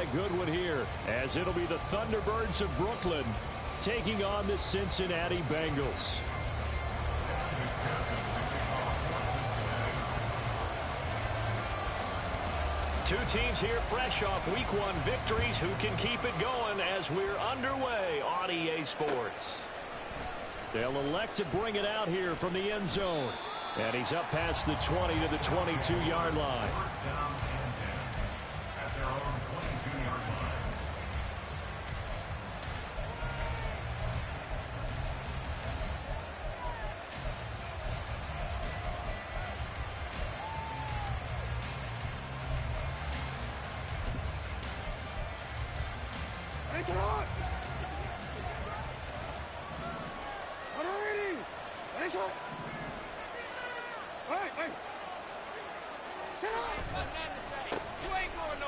good one here, as it'll be the Thunderbirds of Brooklyn taking on the Cincinnati Bengals. Two teams here fresh off Week 1 victories who can keep it going as we're underway on EA Sports. They'll elect to bring it out here from the end zone. And he's up past the 20 to the 22-yard line.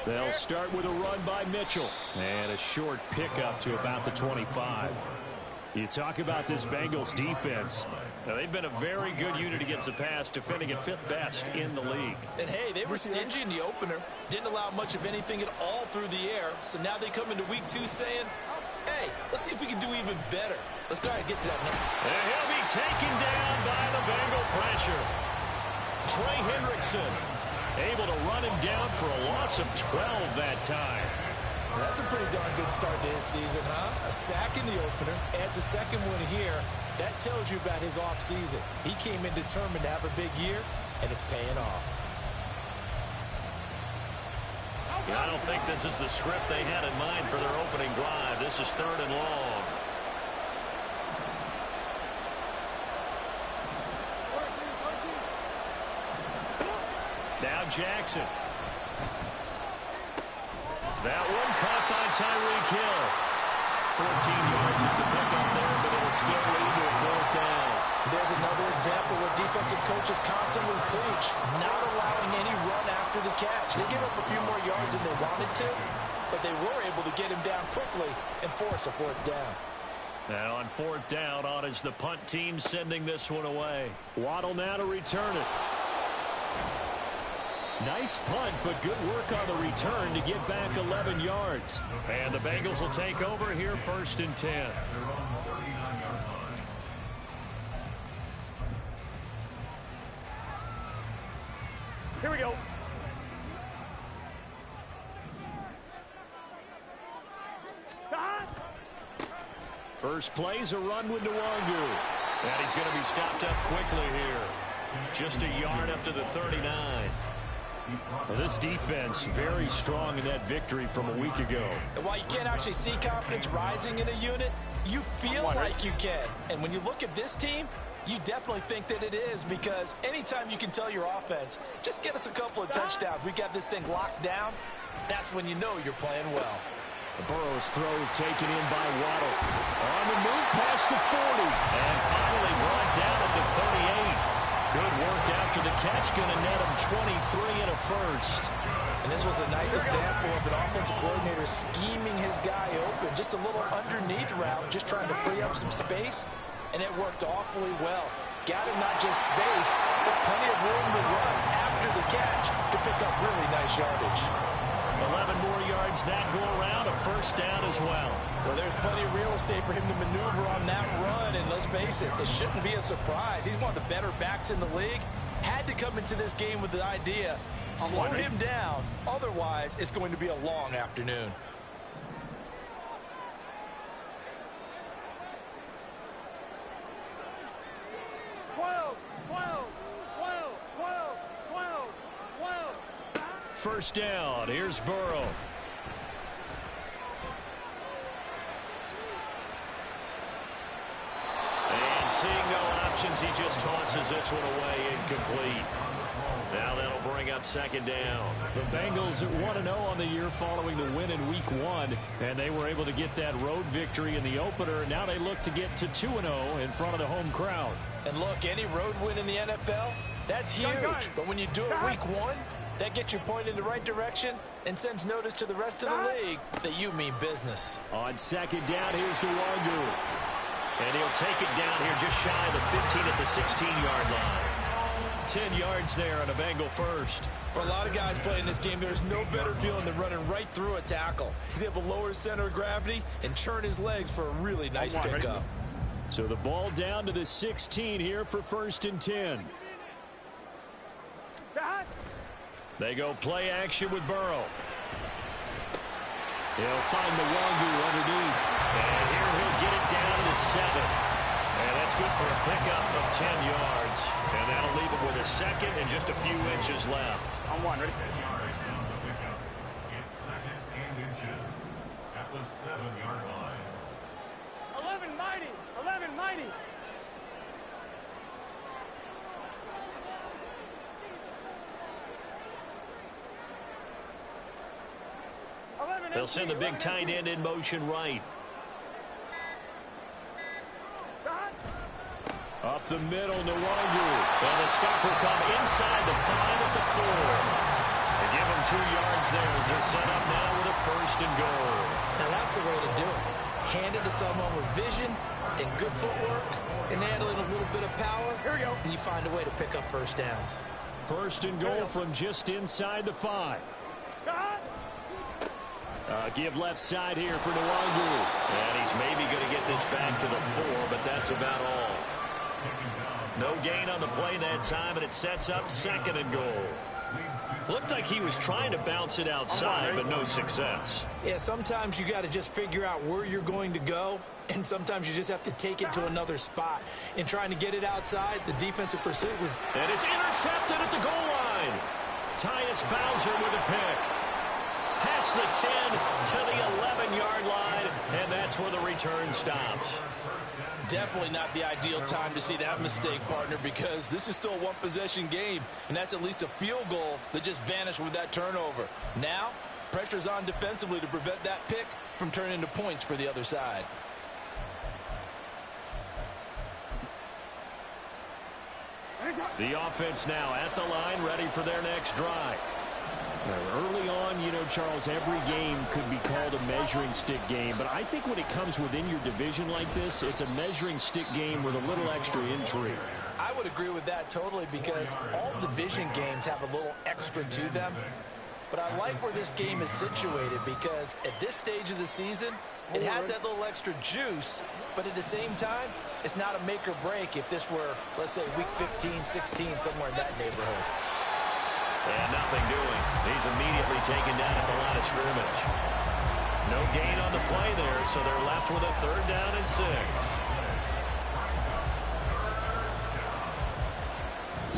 They'll start with a run by Mitchell. And a short pickup to about the 25. You talk about this Bengals defense. Now, they've been a very good unit against the pass, defending at 5th best in the league. And, hey, they were stingy in the opener. Didn't allow much of anything at all through the air. So now they come into Week 2 saying, hey, let's see if we can do even better. Let's go ahead and get to that number. And he'll be taken down by the Bengal pressure. Trey Hendrickson able to run him down for a loss of 12 that time. That's a pretty darn good start to his season, huh? A sack in the opener, adds a second one here. That tells you about his offseason. He came in determined to have a big year, and it's paying off. Yeah, I don't think this is the script they had in mind for their opening drive. This is 3rd and long. Now Jackson. That one caught by Tyreek Hill. 14 yards is the pickup there, but it'll still lead to a 4th down. There's another example where defensive coaches constantly preach, not allowing any run after the catch. They give up a few more yards than they wanted to, but they were able to get him down quickly and force a 4th down. Now on 4th down, on is the punt team sending this one away. Waddle now to return it. Nice punt, but good work on the return to get back 11 yards. And the Bengals will take over here 1st and 10. Here we go. First play's a run with Nwangu. And he's going to be stopped up quickly here. Just a yard up to the 39. Well, this defense very strong in that victory from a week ago. And while you can't actually see confidence rising in a unit, you feel like you can. And when you look at this team, you definitely think that it is, because anytime you can tell your offense, just get us a couple of touchdowns, we got this thing locked down, that's when you know you're playing well. Burrow's throw is taken in by Waddle. On the move past the 40. And finally brought down at the 38. Good work after the catch, going to net him 23 and a first. And this was a nice example of an offensive coordinator scheming his guy open. Just a little underneath route, just trying to free up some space, and it worked awfully well. Got him not just space, but plenty of room to run after the catch to pick up really nice yardage. 11 more yards that go around, a 1st down as well. Well, there's plenty of real estate for him to maneuver on that run, and let's face it, it shouldn't be a surprise. He's one of the better backs in the league. Had to come into this game with the idea, slow him down, otherwise it's going to be a long afternoon. First down, here's Burrow. And seeing no options, he just tosses this one away incomplete. Now that'll bring up 2nd down. The Bengals at 1-0 on the year following the win in Week 1, and they were able to get that road victory in the opener. Now they look to get to 2-0 in front of the home crowd. And look, any road win in the NFL, that's huge. But when you do it Week 1, that gets you pointed in the right direction and sends notice to the rest of the league that you mean business. On 2nd down, here's Nwangu. And he'll take it down here just shy of the 15 at the 16-yard line. 10 yards there on a Bengal first. For a lot of guys playing this game, there's no better feeling than running right through a tackle. He's able to lower his center of gravity and churn his legs for a really nice pickup. So the ball down to the 16 here for 1st and 10. They go play action with Burrow. He'll find the Wangu underneath. And here he'll get it down to the 7. And that's good for a pickup of 10 yards. And that'll leave him with a second and just a few inches left. On one, ready? It's 2nd and inches at the 7-yard line. 11 mighty, 11 mighty. They'll send the big tight end in motion right. Up the middle, Nwangu. And the stop will come inside the 5 at the 4. They give him 2 yards there as they're set up now with a 1st and goal. Now that's the way to do it. Hand it to someone with vision and good footwork and handling a little bit of power. Here we go. And you find a way to pick up first downs. 1st and goal from just inside the 5. Give left side here for Nwangu. And he's maybe going to get this back to the 4, but that's about all. No gain on the play that time, and it sets up 2nd and goal. Looked like he was trying to bounce it outside, but no success. Yeah, sometimes you got to just figure out where you're going to go, and sometimes you just have to take it to another spot. In trying to get it outside, the defensive pursuit was... And it's intercepted at the goal line. Tyus Bowser with a pick. Past the 10 to the 11-yard line, and that's where the return stops. Definitely not the ideal time to see that mistake, partner, because this is still a one-possession game, and that's at least a field goal that just vanished with that turnover. Now, pressure's on defensively to prevent that pick from turning into points for the other side. The offense now at the line, ready for their next drive. Now, early on, you know, Charles, every game could be called a measuring stick game, but I think when it comes within your division like this, it's a measuring stick game with a little extra intrigue. I would agree with that totally, because all division games have a little extra to them. But I like where this game is situated, because at this stage of the season, it has that little extra juice, but at the same time, it's not a make or break if this were, let's say, week 15, 16, somewhere in that neighborhood. And nothing doing. He's immediately taken down at the line of scrimmage. No gain on the play there, so they're left with a 3rd down and 6.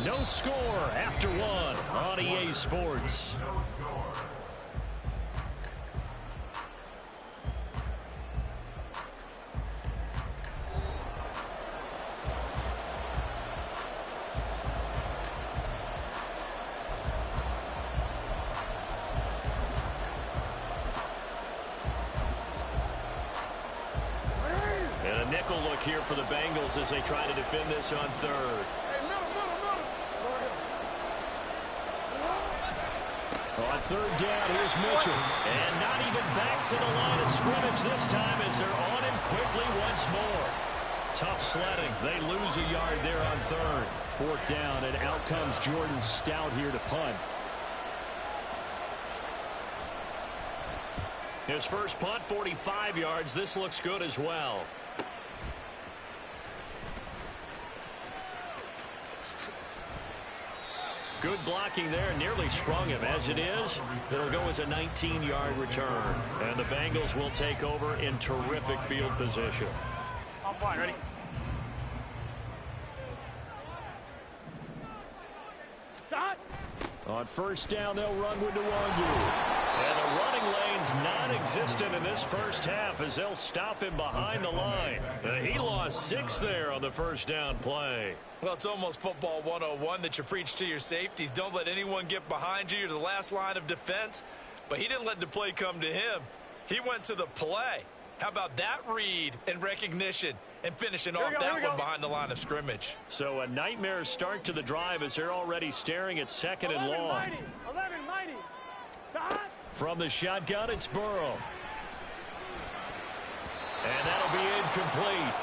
No score after 1 on EA Sports. And a nickel look here for the Bengals as they try to defend this on 3rd. On 3rd down, here's Mitchell. And not even back to the line of scrimmage this time as they're on him quickly once more. Tough sledding. They lose a yard there on 3rd. 4th down, and out comes Jordan Stout here to punt. His first punt, 45 yards. This looks good as well. Good blocking there, nearly sprung him. As it is, it'll go as a 19-yard return. And the Bengals will take over in terrific field position. On one, ready? Stop. On 1st down, they'll run with Nwangu. And the running lane's non-existent in this first half as they'll stop him behind the line. He lost 6 there on the 1st down play. Well, it's almost football 101 that you preach to your safeties. Don't let anyone get behind you. You're the last line of defense. But he didn't let the play come to him. He went to the play. How about that read and recognition and finishing off that one behind the line of scrimmage? So a nightmare start to the drive as they're already staring at 2nd and long. 11 mighty. Stop. From the shotgun, it's Burrow. And that'll be incomplete.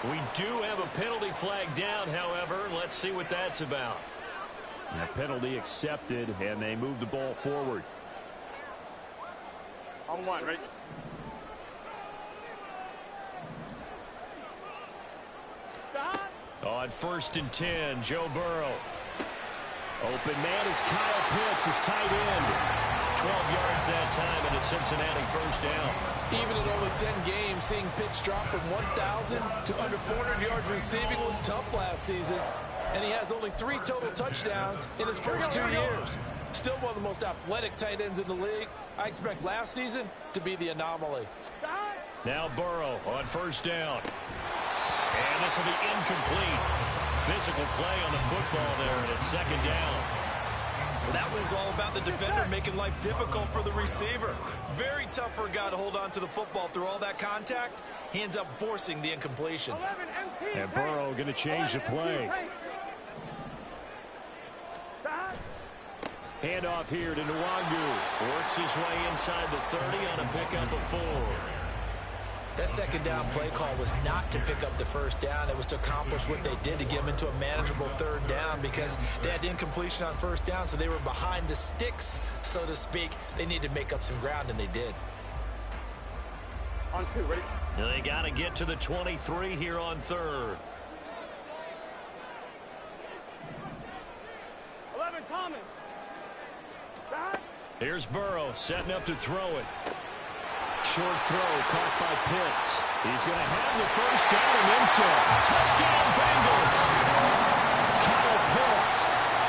We do have a penalty flag down, however. Let's see what that's about. A penalty accepted, and they move the ball forward. On one, ready? On 1st and 10, Joe Burrow. Open man is Kyle Pitts, his tight end. 12 yards that time, and a Cincinnati first down. Even in only 10 games, seeing Pitts drop from 1,000 to under 400 yards receiving was tough last season. And he has only 3 total touchdowns in his first 2 years. Still one of the most athletic tight ends in the league. I expect last season to be the anomaly. Now Burrow on 1st down. And this will be incomplete. Physical play on the football there, and it's 2nd down. Well, that was all about the defender making life difficult for the receiver. Very tough for a guy to hold on to the football through all that contact. He ends up forcing the incompletion. And Burrow going to change the play. Handoff here to Nwangu. Works his way inside the 30 on a pickup of 4. That 2nd down play call was not to pick up the 1st down. It was to accomplish what they did to get them into a manageable 3rd down because they had incompletion on 1st down, so they were behind the sticks, so to speak. They needed to make up some ground, and they did. On 2, ready? They got to get to the 23 here on 3rd. 11, Thomas. Here's Burrow setting up to throw it. Short throw caught by Pitts. He's going to have the 1st down and then some. Touchdown Bengals. Kyle Pitts,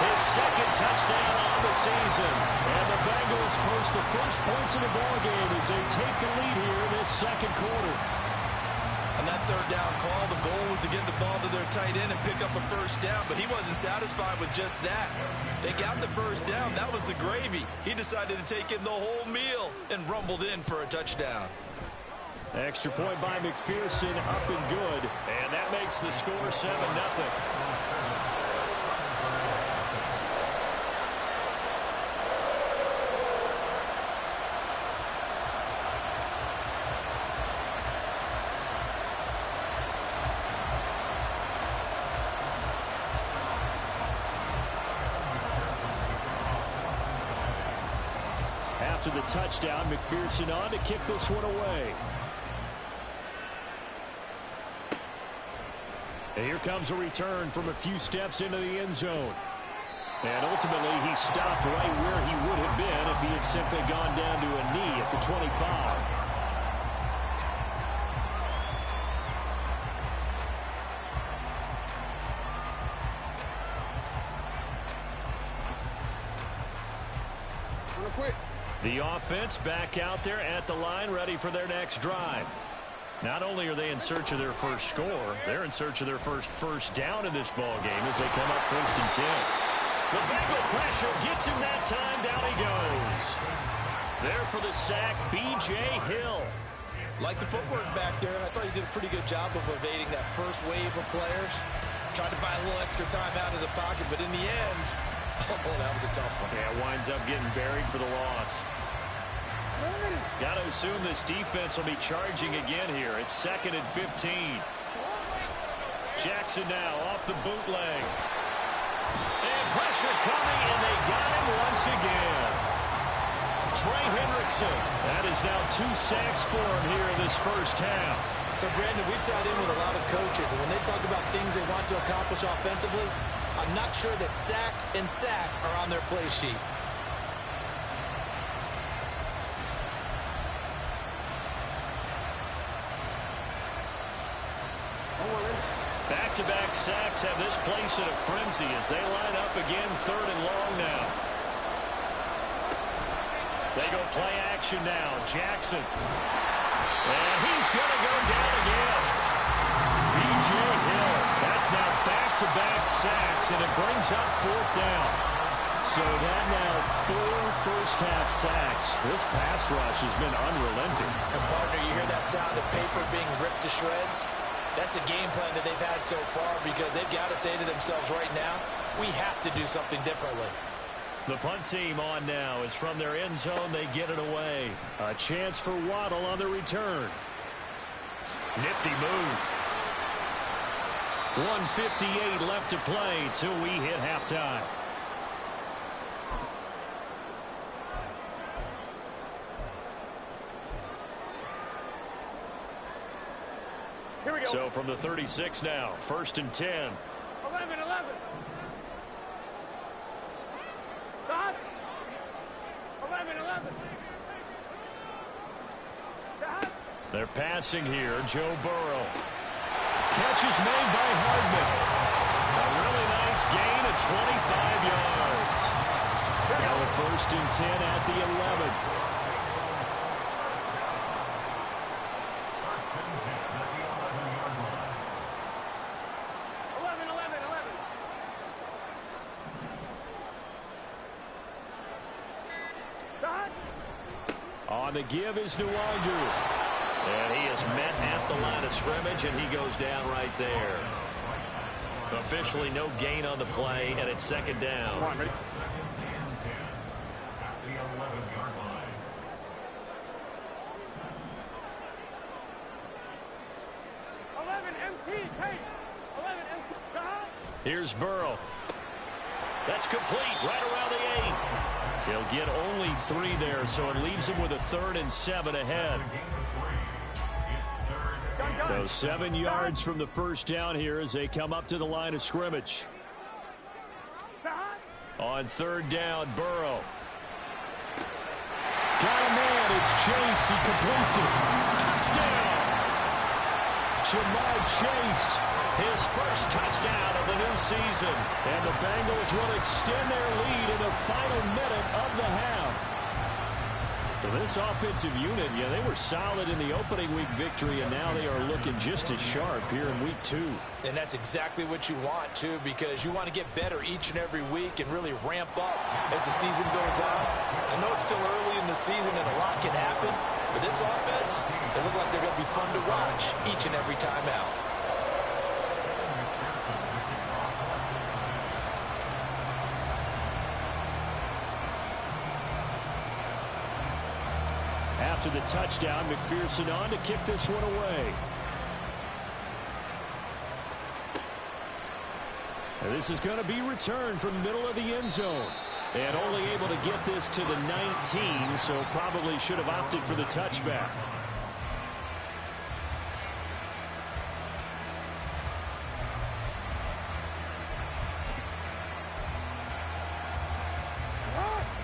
his 2nd touchdown on the season. And the Bengals post the first points in the ballgame as they take the lead here in this 2nd quarter. On that 3rd down call, the goal was to get the ball to their tight end and pick up a 1st down, but he wasn't satisfied with just that. They got the 1st down. That was the gravy. He decided to take in the whole meal and rumbled in for a touchdown. Extra point by McPherson, up and good. And that makes the score 7-0. After the touchdown, McPherson on to kick this one away. And here comes a return from a few steps into the end zone. And ultimately, he stopped right where he would have been if he had simply gone down to a knee at the 25. The offense back out there at the line, ready for their next drive. Not only are they in search of their first score, they're in search of their first down in this ball game as they come up 1st and 10. The Bengal pressure gets him that time. Down he goes. There for the sack, B.J. Hill. Like the footwork back there, and I thought he did a pretty good job of evading that first wave of players. Tried to buy a little extra time out of the pocket, but in the end, oh, that was a tough one. Yeah, winds up getting buried for the loss. Got to assume this defense will be charging again here. It's 2nd and 15. Jackson now off the bootleg. And pressure coming, and they got him once again. Trey Hendrickson. That is now 2 sacks for him here in this first half. So, Brandon, we sat in with a lot of coaches, and when they talk about things they want to accomplish offensively, I'm not sure that sack and sack are on their play sheet. Back-to-back sacks have this place in a frenzy as they line up again 3rd and long now. They go play action now. Jackson. And he's going to go down again. B.J. Hill. That's now back-to-back sacks, and it brings up 4th down. So that now 4 first-half sacks. This pass rush has been unrelenting. And, partner, you hear that sound of paper being ripped to shreds? That's the game plan that they've had so far because they've got to say to themselves right now, we have to do something differently. The punt team on now is from their end zone. They get it away. A chance for Waddle on the return. Nifty move. 1:58 left to play till we hit halftime. Here we go. So from the 36 now, 1st and 10. 11. Stop. 11. Stop. They're passing here. Joe Burrow. Catch is made by Hardman. A really nice gain of 25 yards. Now a 1st and 10 at the 11. On the give is Nwandu. And he is met at the line of scrimmage, and he goes down right there. Officially no gain on the play, and it's 2nd down. Come on, ready? At the 11-yard line. 11 MT, take. 11 MT. Stop. Here's Burrow. That's complete right around the 8. He'll get only 3 there, so it leaves him with a 3rd and 7 ahead. So 7 yards from the 1st down here as they come up to the line of scrimmage. On 3rd down, Burrow. Got a man, it's Chase, he completes it. Touchdown! Jamar Chase, his first touchdown of the new season. And the Bengals will extend their lead in the final minute of the half. So this offensive unit, yeah, they were solid in the opening week victory, and now they are looking just as sharp here in week 2. And that's exactly what you want, too, because you want to get better each and every week and really ramp up as the season goes on. I know it's still early in the season and a lot can happen, but this offense, they look like they're going to be fun to watch each and every time out. After the touchdown, McPherson on to kick this one away. And this is going to be returned from the middle of the end zone. And only able to get this to the 19, so probably should have opted for the touchback.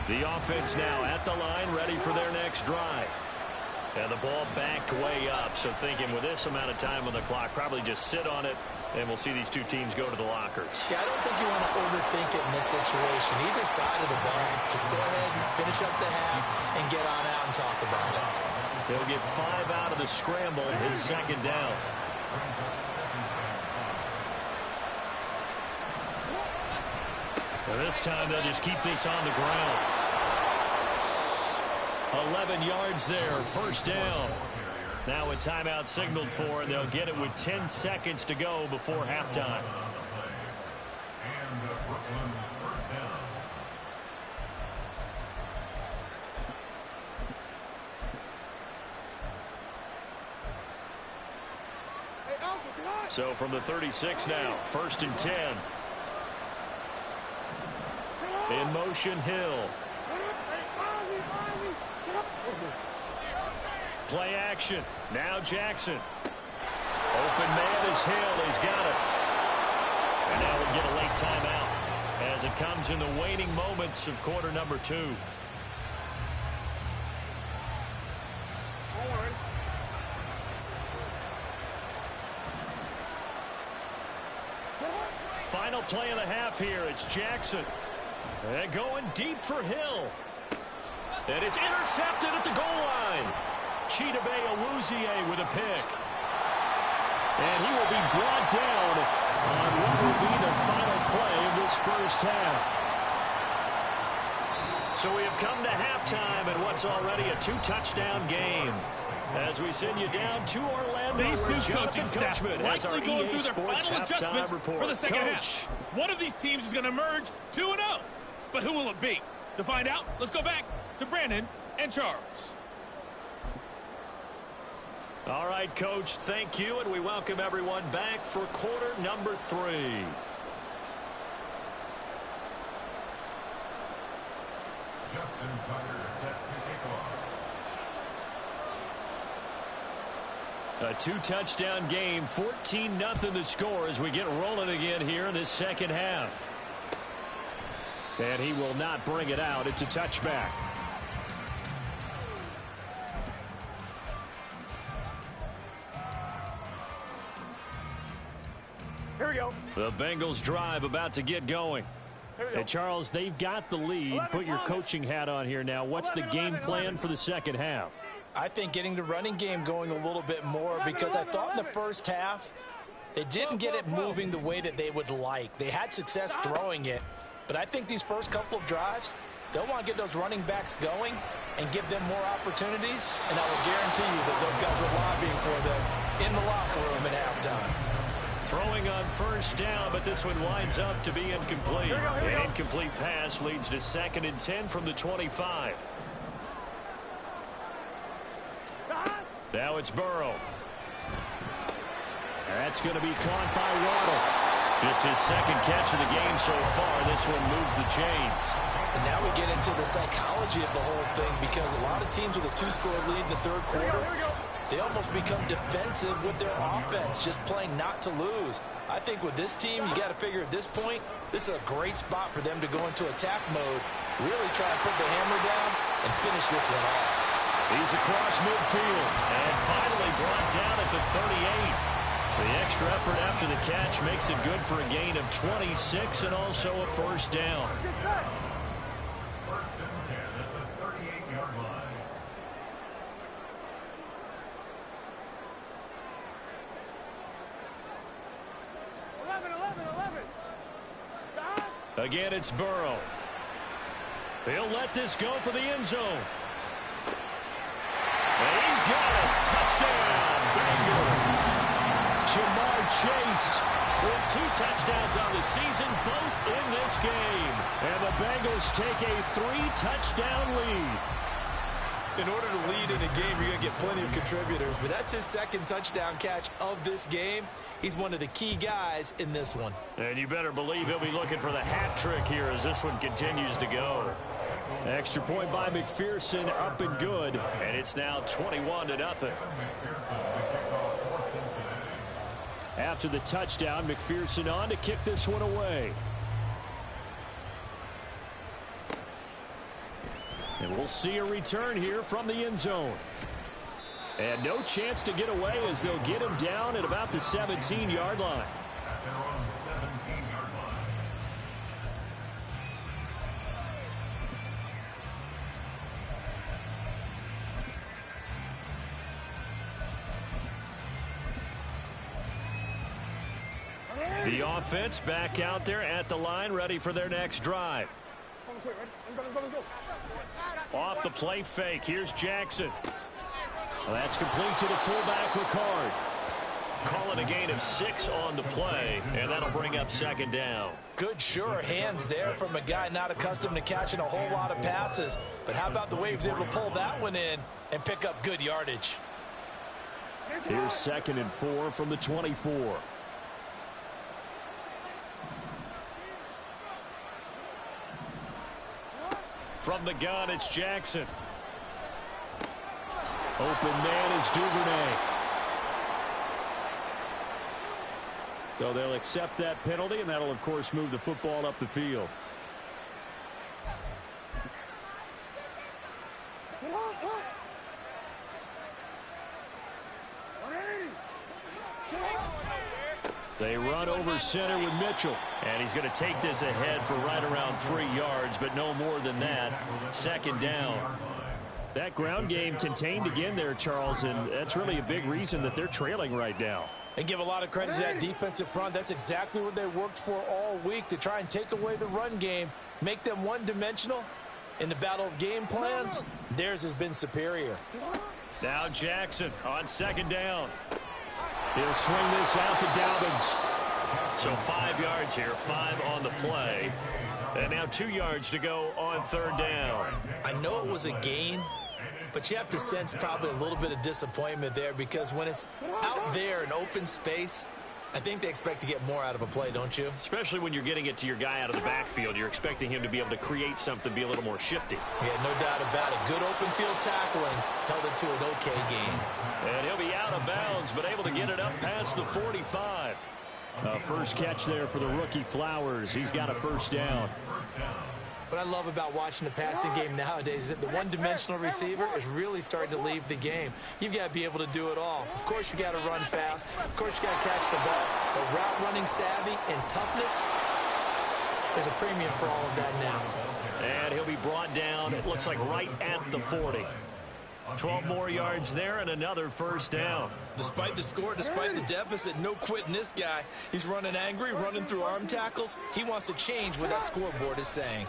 The offense now at the line, ready for their next drive. And the ball backed way up, so thinking with this amount of time on the clock, probably just sit on it, and we'll see these two teams go to the lockers. Yeah, I don't think you want to overthink it in this situation. Either side of the ball, just go ahead and finish up the half and get on out and talk about it. They'll get 5 out of the scramble in 2nd down. And this time they'll just keep this on the ground. 11 yards there, 1st down. Now a timeout signaled for, and they'll get it with 10 seconds to go before halftime. So from the 36 now, 1st and 10. In motion, Hill. Play action. Now Jackson. Open man is Hill. He's got it. And now we'll get a late timeout as it comes in the waning moments of quarter number 2. Final play of the half here. It's Jackson. And going deep for Hill. And it's intercepted at the goal line. Chidobe Awuzie with a pick. And he will be brought down on what will be the final play of this first half. So we have come to halftime in what's already a 2-touchdown game. As we send you down to Orlando, these two coaching staffs likely going through their final adjustments for the second half. One of these teams is going to emerge 2-0. But who will it be? To find out, let's go back to Brandon and Charles. All right, Coach, thank you, and we welcome everyone back for quarter number 3. Justin Tucker set to kick off. A two-touchdown game, 14-0 the score as we get rolling again here in this second half. And he will not bring it out. It's a touchback. Here we go. The Bengals drive about to get going. And Charles, they've got the lead. Put your coaching hat on here now. What's the game plan for the second half? I think getting the running game going a little bit more, because I thought in the first half they didn't get it moving the way that they would like. They had success throwing it, but I think these first couple of drives, they'll want to get those running backs going and give them more opportunities, and I will guarantee you that those guys were lobbying for them in the locker room at halftime. Throwing on first down, but this one winds up to be incomplete. An incomplete pass leads to 2nd and 10 from the 25. Now it's Burrow. That's going to be caught by Waddle. Just his second catch of the game so far. This one moves the chains. And now we get into the psychology of the whole thing, because a lot of teams with a 2-score lead in the third quarter, they almost become defensive with their offense, just playing not to lose. I think with this team, you got to figure at this point, this is a great spot for them to go into attack mode, really try to put the hammer down and finish this one off. He's across midfield and finally brought down at the 38. The extra effort after the catch makes it good for a gain of 26 and also a first down. First and 10 at the 38-yard line. Again, it's Burrow. He'll let this go for the end zone. And he's got it. Touchdown, Bengals. Jamar Chase with 2 touchdowns on the season, both in this game. And the Bengals take a 3-touchdown lead. In order to lead in a game, you're going to get plenty of contributors, but that's his 2nd touchdown catch of this game. He's one of the key guys in this one. And you better believe he'll be looking for the hat trick here as this one continues to go. Extra point by McPherson, up and good, and it's now 21-0. After the touchdown, McPherson on to kick this one away. And we'll see a return here from the end zone. And no chance to get away as they'll get him down at about the 17-yard line. At their own 17-yard line. The offense back out there at the line, ready for their next drive. Off the play fake. Here's Jackson. Well, that's complete to the fullback, Ricard. Calling a gain of 6 on the play, and that'll bring up 2nd down. Good, sure hands there from a guy not accustomed to catching a whole lot of passes. But how about the way he was able to pull that one in and pick up good yardage? Here's 2nd and 4 from the 24. From the gun, it's Jackson. Open man is Duvernay. So they'll accept that penalty, and that'll, of course, move the football up the field. They run over center with Mitchell. And he's going to take this ahead for right around 3 yards, but no more than that. 2nd down. That ground game contained again there, Charles, and that's really a big reason that they're trailing right now. And give a lot of credit to that defensive front. That's exactly what they worked for all week, to try and take away the run game, make them one-dimensional. In the battle of game plans, theirs has been superior. Now Jackson on 2nd down. He'll swing this out to Dobbins. So 5 yards here, 5 on the play. And now 2 yards to go on 3rd down. I know it was a gain, but you have to sense probably a little bit of disappointment there, because when it's out there in open space, I think they expect to get more out of a play, don't you? Especially when you're getting it to your guy out of the backfield. You're expecting him to be able to create something, be a little more shifty. Yeah, no doubt about it. Good open field tackling held it to an okay gain. And he'll be out of bounds, but able to get it up past the 45. First catch there for the rookie Flowers. He's got a first down. What I love about watching the passing game nowadays is that the one-dimensional receiver is really starting to leave the game. You've got to be able to do it all. Of course, you got to run fast. Of course, you got to catch the ball. But route running savvy and toughness, there's a premium for all of that now. And he'll be brought down, it looks like right at the 40. 12 more yards there and another first down. Despite the score, despite the deficit, no quitting this guy. He's running angry, running through arm tackles. He wants to change what that scoreboard is saying.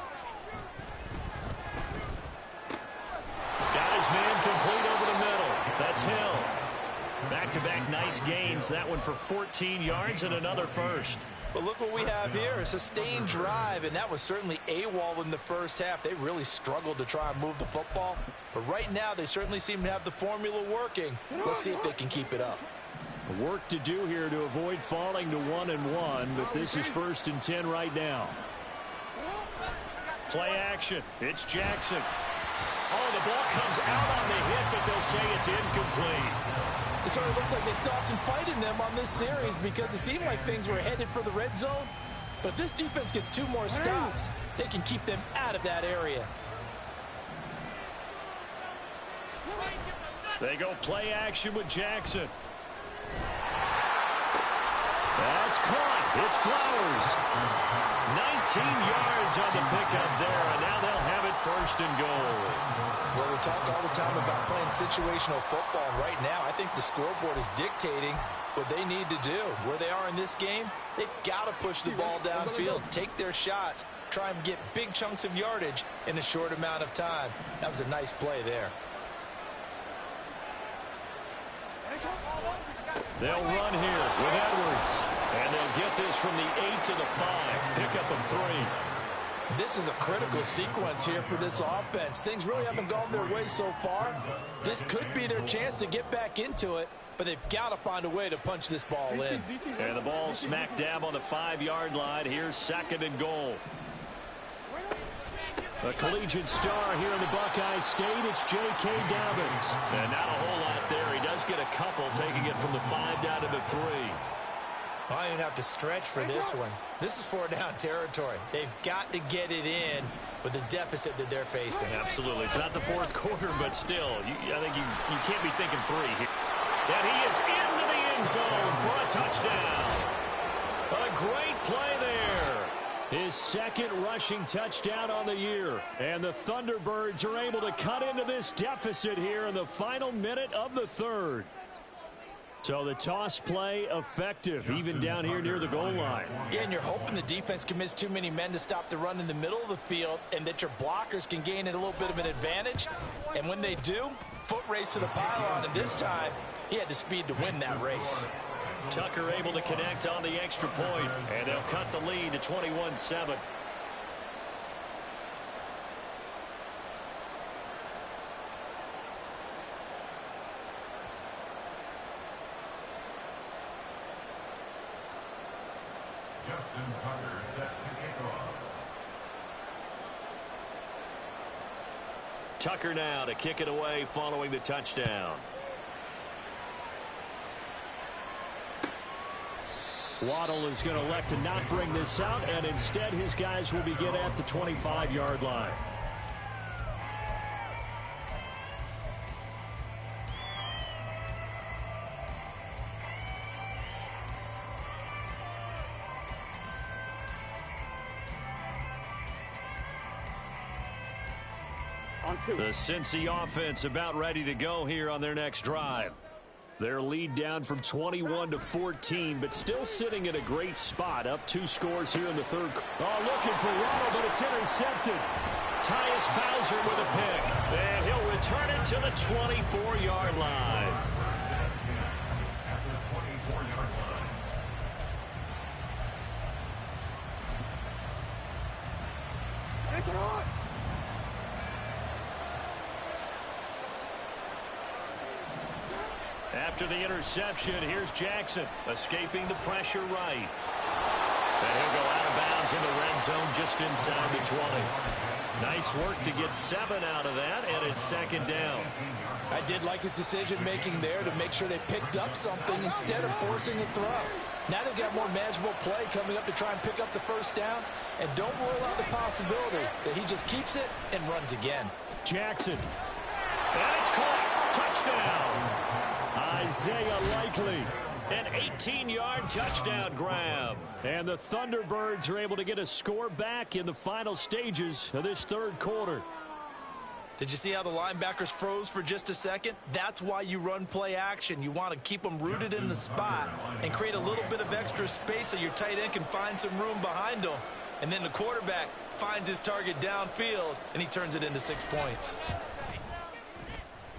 Got his man complete over the middle. That's Hill. Back-to-back nice gains. That one for 14 yards and another first. But look what we have here, a sustained drive, and that was certainly AWOL in the first half. They really struggled to try and move the football. But right now, they certainly seem to have the formula working. Let's see if they can keep it up. Work to do here to avoid falling to 1-1, but this is 1st and 10 right now. Play action. It's Jackson. Oh, the ball comes out on the hit, but they'll say it's incomplete. It sort of looks like they still have some fight in them on this series because it seemed like things were headed for the red zone. But if this defense gets 2 more stops, they can keep them out of that area. They go play action with Jackson. That's caught. It's Flowers. 19 yards on the pickup there, and now they'll have it 1st and goal. Well, we talk all the time about playing situational football. Right now, I think the scoreboard is dictating what they need to do. Where they are in this game, they've got to push the ball downfield, take their shots, try and get big chunks of yardage in a short amount of time. That was a nice play there. They'll run here with Edwards. And they'll get this from the 8 to the 5. Pickup of 3. This is a critical sequence here for this offense. Things really haven't gone their way so far. This could be their chance to get back into it, but they've got to find a way to punch this ball in. And the ball smack dab on the 5-yard line. Here's 2nd and goal. A collegiate star here in the Buckeye State, it's J.K. Dobbins. And not a whole lot there. He does get a couple, taking it from the 5 down to the 3. I don't even have to stretch for this one. This is 4-down territory. They've got to get it in with the deficit that they're facing. Absolutely. It's not the 4th quarter, but still, I think you can't be thinking 3 here. And he is into the end zone for a touchdown. A great play there. His 2nd rushing touchdown on the year. And the Thunderbirds are able to cut into this deficit here in the final minute of the 3rd. So the toss play effective, even down here near the goal line. Yeah, and you're hoping the defense commits too many men to stop the run in the middle of the field and that your blockers can gain a little bit of an advantage. And when they do, foot race to the pylon, and this time he had the speed to win that race. Tucker able to connect on the extra point, and they'll cut the lead to 21-7. Justin Tucker set to kick off. Tucker now to kick it away following the touchdown. Waddle is going to elect to not bring this out, and instead his guys will begin at the 25-yard line. The Cincy offense about ready to go here on their next drive. Their lead down from 21 to 14, but still sitting in a great spot. Up 2 scores here in the 3rd. Oh, looking for Waddle, but it's intercepted. Tyus Bowser with a pick. And he'll return it to the 24-yard line. At the 24-yard line. It's on. After the interception, here's Jackson, escaping the pressure right. And he'll go out of bounds in the red zone just inside the 20. Nice work to get 7 out of that, and it's second down. I did like his decision-making there to make sure they picked up something instead of forcing a throw. Now they've got more manageable play coming up to try and pick up the first down, and don't rule out the possibility that he just keeps it and runs again. Jackson. And it's caught. Touchdown. Isaiah Likely. An 18-yard touchdown grab. And the Thunderbirds are able to get a score back in the final stages of this third quarter. Did you see how the linebackers froze for just a second? That's why you run play action. You want to keep them rooted in the spot and create a little bit of extra space so your tight end can find some room behind them. And then the quarterback finds his target downfield, and he turns it into 6 points.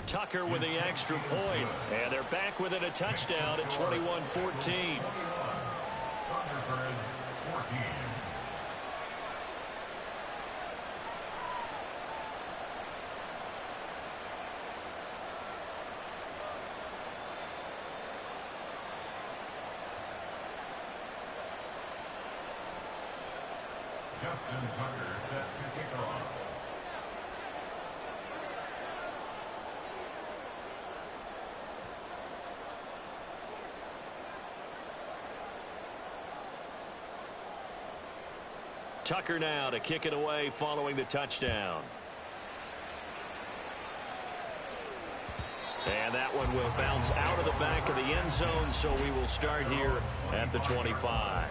Tucker with the extra point, and they're back within a touchdown at 21-14. Thunderbirds 14. Justin Tucker set to kick off. Tucker now to kick it away following the touchdown. And that one will bounce out of the back of the end zone, so we will start here at the 25.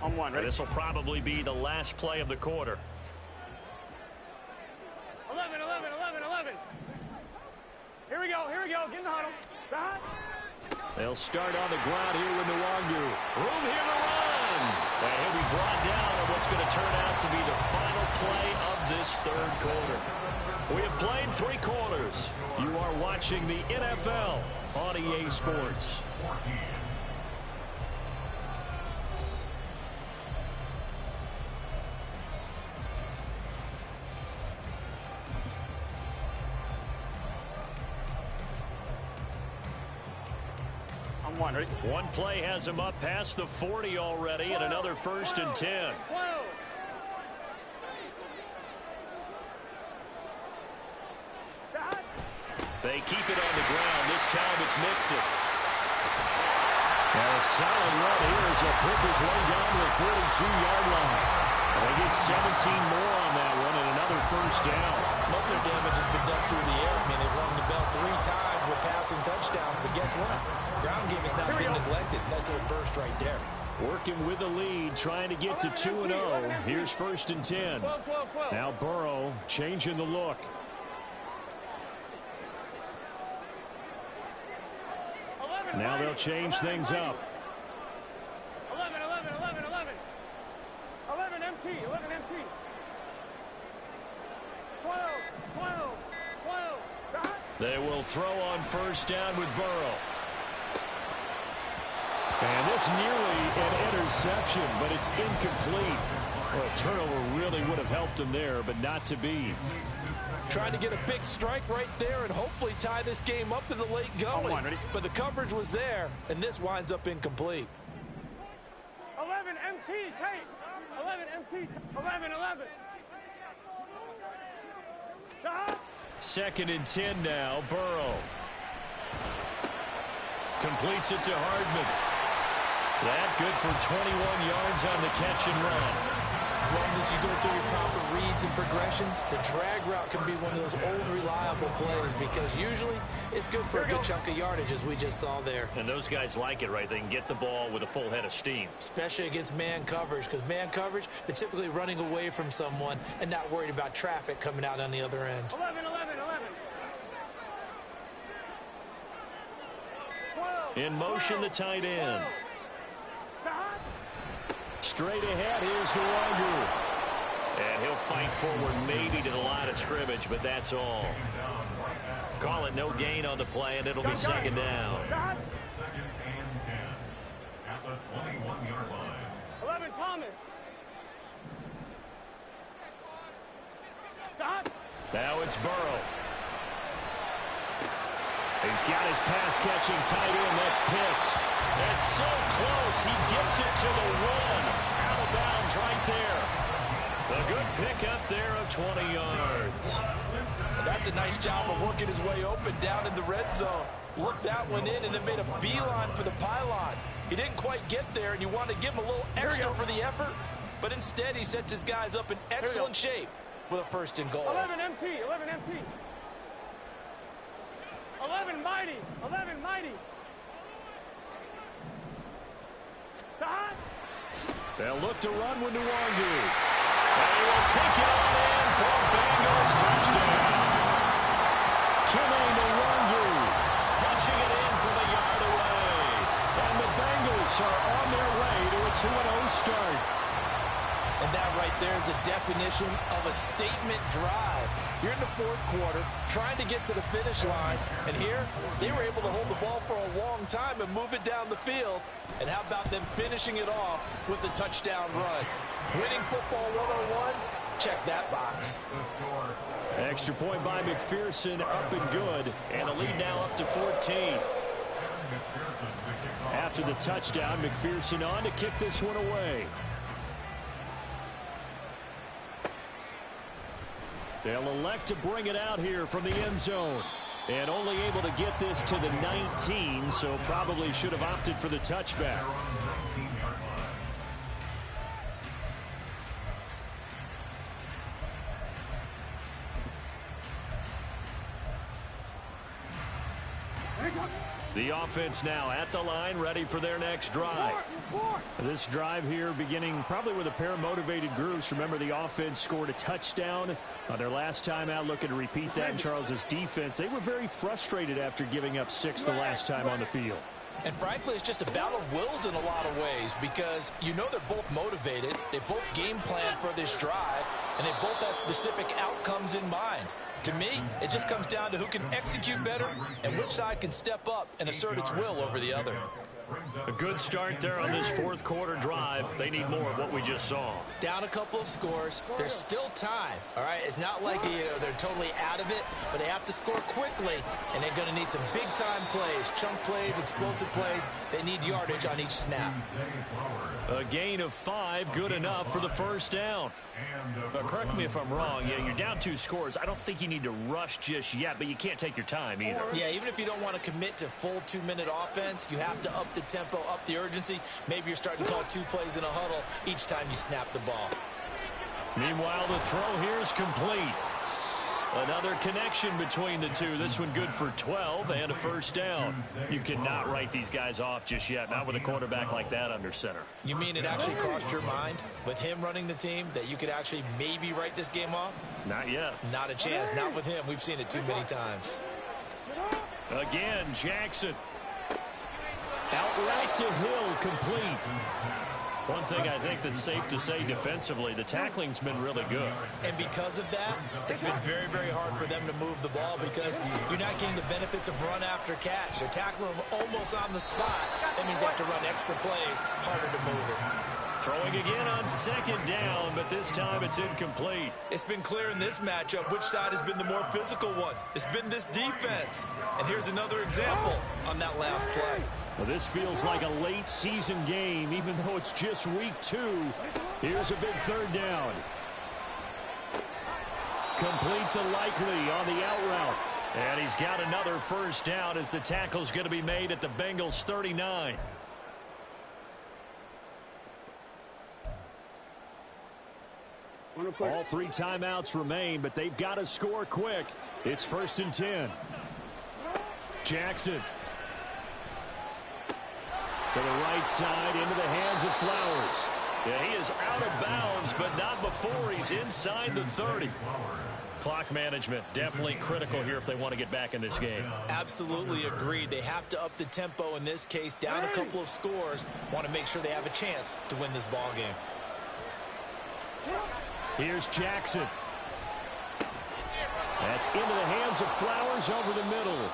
On one, ready? This will probably be the last play of the quarter. 11, 11, 11, 11. Here we go, get in the huddle. They'll start on the ground here with Nwangu. Room here to run. And he'll be brought down on what's going to turn out to be the final play of this third quarter. We have played 3 quarters. You are watching the NFL on EA Sports. 14. One, ready? One play has him up past the 40 already, and another 1st and 10. They keep it on the ground. This time it's Mixon. And a solid run here as he'll pick his way down to the 42-yard line. And they get 17 more on that one and another 1st down. Most of their damage has been done through the air. I mean, they've rung the bell 3 times with passing touchdowns, but guess what? Ground game is not being neglected. Nice little burst right there. Working with the lead, trying to get to 2-0. Here's 1st and 10. Now Burrow changing the look. Now they'll change things up. 11, 11, 11, 11. 11 MT, 11 MT. 12, 12, 12. They will throw on 1st down with Burrow. And this nearly an interception, but it's incomplete. Well, a turnover really would have helped him there, but not to be. Trying to get a big strike right there and hopefully tie this game up in the late going. But the coverage was there, and this winds up incomplete. 11 MT, tape. 11 MT, 11, 11. 2nd and 10 now, Burrow. Completes it to Hardman. That good for 21 yards on the catch and run. As long as you go through your proper reads and progressions, the drag route can be one of those old reliable plays because usually it's good for a good chunk of yardage, as we just saw there. And those guys like it, right? They can get the ball with a full head of steam. Especially against man coverage, because man coverage, they're typically running away from someone and not worried about traffic coming out on the other end. 11, 11, 11. 12, In motion, the tight end. Straight ahead, here's Nwangu. And he'll fight forward maybe to the line of scrimmage, but that's all. Call it no gain on the play, and it'll be 2nd down. 2nd and 10 at the 21-yard line. 11 Thomas. Now it's Burrow. He's got his pass-catching tight end. That's Pitts. That's so close. He gets it to the 1. Out of bounds right there. A good pickup there of 20 yards. That's a nice job of working his way open down in the red zone. Looked that one in and then made a beeline for the pylon. He didn't quite get there, and you want to give him a little extra for the effort, but instead he sets his guys up in excellent shape with a 1st and goal. 11 MT, 11 MT. 11 mighty, 11 mighty. They'll look to run with Nwangu. They will take it on in for a Bengals touchdown. Kene Nwangu punching it in from a yard away. And the Bengals are on their way to a 2-0 start. And that right there is the definition of a statement drive. You're in the 4th quarter, trying to get to the finish line, and here they were able to hold the ball for a long time and move it down the field. And how about them finishing it off with the touchdown run? Winning football 101, check that box. Extra point by McPherson, up and good, and the lead now up to 14. After the touchdown, McPherson on to kick this one away. They'll elect to bring it out here from the end zone. And only able to get this to the 19, so probably should have opted for the touchback. The offense now at the line, ready for their next drive. This drive here beginning probably with a pair of motivated groups. Remember, the offense scored a touchdown on their last time out. Looking to repeat that in Charles's defense. They were very frustrated after giving up 6 the last time on the field. And frankly, it's just a battle of wills in a lot of ways, because you know they're both motivated. They both game plan for this drive, and they both have specific outcomes in mind. To me, it just comes down to who can execute better and which side can step up and assert its will over the other. A good start there on this 4th quarter drive. They need more of what we just saw. Down a couple of scores. There's still time. All right, it's not like they're totally out of it, but they have to score quickly, and they're going to need some big-time plays, chunk plays, explosive plays. They need yardage on each snap. A gain of 5, good enough for the 1st down. But correct me if I'm wrong. Yeah, you're down 2 scores. I don't think you need to rush just yet, but you can't take your time either. Yeah, even if you don't want to commit to full 2-minute offense, you have to up the tempo, up the urgency. Maybe you're starting to call 2 plays in a huddle each time you snap the ball. Meanwhile, the throw here is complete. Another connection between the two. This one good for 12 and a 1st down. You cannot write these guys off just yet, not with a quarterback like that under center. You mean it actually crossed your mind with him running the team that you could actually maybe write this game off? Not yet. Not a chance. Not with him. We've seen it too many times. Again, Jackson. Outright to Hill, complete. One thing I think that's safe to say defensively, the tackling's been really good. And because of that, it's been very, very hard for them to move the ball because you're not getting the benefits of run after catch. They're tackling them almost on the spot. That means they have to run extra plays, harder to move it. Throwing again on 2nd down, but this time it's incomplete. It's been clear in this matchup which side has been the more physical one. It's been this defense. And here's another example on that last play. Well, this feels like a late season game, even though it's just week 2. Here's a big 3rd down. Complete to Likely on the out route. And he's got another 1st down as the tackle's going to be made at the Bengals 39. All 3 timeouts remain, but they've got to score quick. It's 1st and 10. Jackson. To the right side, into the hands of Flowers. Yeah, he is out of bounds, but not before he's inside the 30. Clock management definitely critical here if they want to get back in this game. Absolutely agreed. They have to up the tempo in this case, down a couple of scores. Want to make sure they have a chance to win this ball game. Here's Jackson. That's into the hands of Flowers over the middle.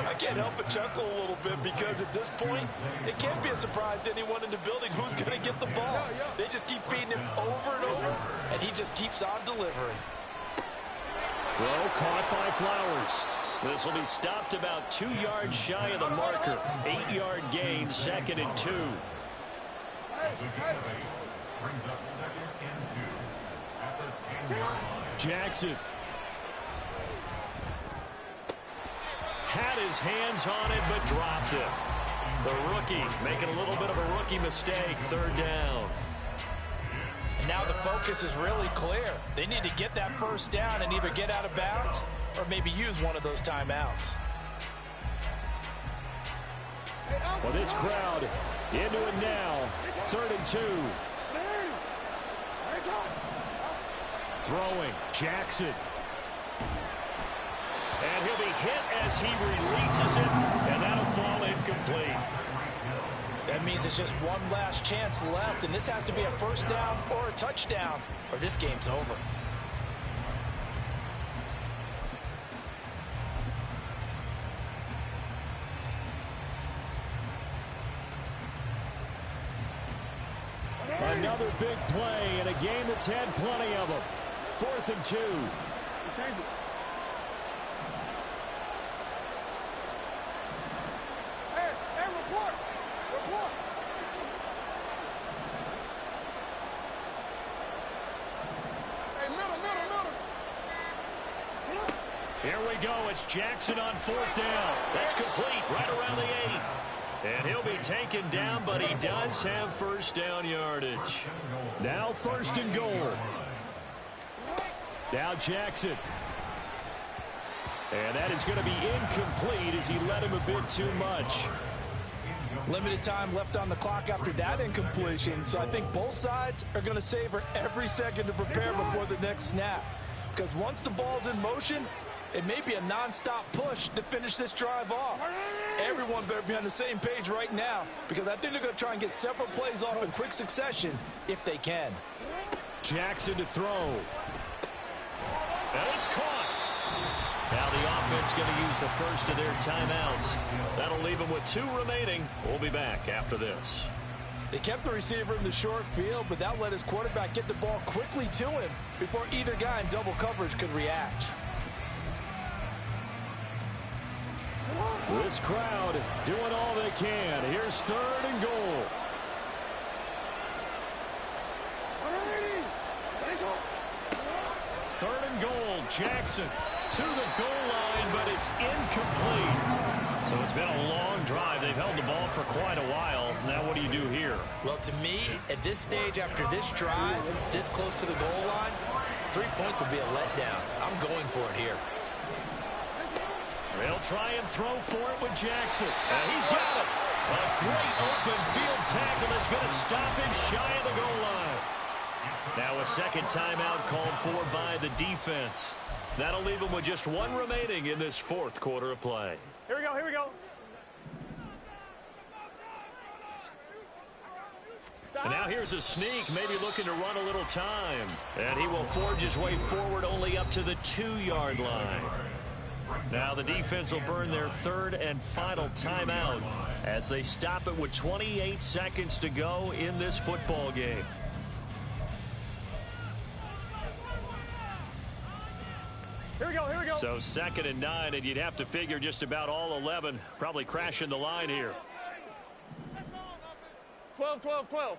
I can't help but chuckle a little bit because at this point, it can't be a surprise to anyone in the building who's going to get the ball. They just keep feeding him over and over, and he just keeps on delivering. Throw caught by Flowers. This will be stopped about 2 yards shy of the marker. 8-yard gain, 2nd and 2. Brings up 2nd and 2 at the 10-yard line. Jackson had his hands on it, but dropped it. The rookie making a little bit of a rookie mistake. 3rd down. And now the focus is really clear. They need to get that 1st down and either get out of bounds or maybe use one of those timeouts. Well, this crowd into it now. 3rd and 2. Throwing. Jackson. And he'll be hit as he releases it, and that'll fall incomplete. That means it's just one last chance left, and this has to be a 1st down or a touchdown, or this game's over. Another big play in a game that's had plenty of them. 4th and 2. Here we go. It's Jackson on 4th down. That's complete right around the 8. And he'll be taken down, but he does have 1st down yardage. Now 1st and goal. Now Jackson. And that is going to be incomplete as he let him a bit too much. Limited time left on the clock after that incompletion, so I think both sides are going to savor every second to prepare before the next snap. Because once the ball's in motion, it may be a non-stop push to finish this drive off. Everyone better be on the same page right now, because I think they're going to try and get several plays off in quick succession if they can. Jackson to throw. And it's caught. Now the offense going to use the 1st of their timeouts. That'll leave them with 2 remaining. We'll be back after this. They kept the receiver in the short field, but that let his quarterback get the ball quickly to him before either guy in double coverage could react. This crowd doing all they can. Here's 3rd and goal. Third and goal. Jackson to the goal line, but it's incomplete. So it's been a long drive. They've held the ball for quite a while. Now what do you do here? Well, to me, at this stage, after this drive, this close to the goal line, 3 points would be a letdown. I'm going for it here. They'll try and throw for it with Jackson. He's got it. A great open field tackle that's going to stop him shy of the goal line. Now a 2nd timeout called for by the defense. That'll leave them with just 1 remaining in this 4th quarter of play. Here we go, here we go. And now here's a sneak, maybe looking to run a little time. And he will forge his way forward only up to the 2-yard line. Now the defense will burn their 3rd and final timeout as they stop it with 28 seconds to go in this football game. Here we go, here we go. So 2nd and 9, and you'd have to figure just about all 11 probably crashing the line here. 12, 12, 12.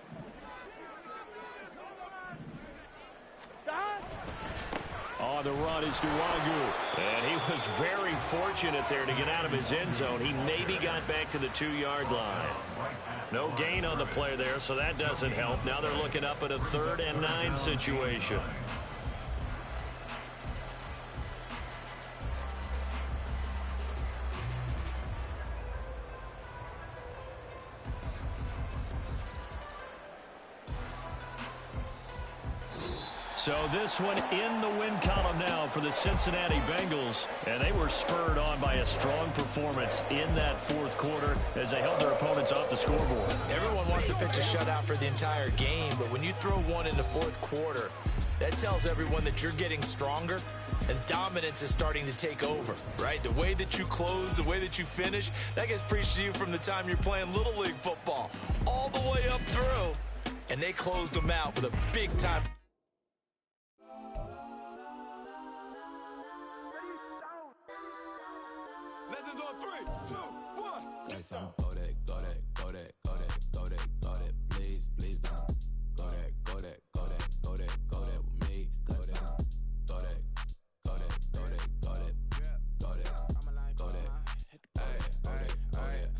On the run is Duwagu. And he was very fortunate there to get out of his end zone. He maybe got back to the 2-yard line. No gain on the play there, so that doesn't help. Now they're looking up at a 3rd and 9 situation. So this one in the win column now for the Cincinnati Bengals. And they were spurred on by a strong performance in that 4th quarter as they held their opponents off the scoreboard. Everyone wants to pitch a shutout for the entire game, but when you throw one in the 4th quarter, that tells everyone that you're getting stronger and dominance is starting to take over, right? The way that you close, the way that you finish, that gets preached to you from the time you're playing Little League football all the way up through. And they closed them out with a big-time some go that, go that, go that, go that, go that, go that. Please, please don't go that, go that, go that, go that, go that with me. Go that, go that, go that, go that, go that, go that, go that, go that.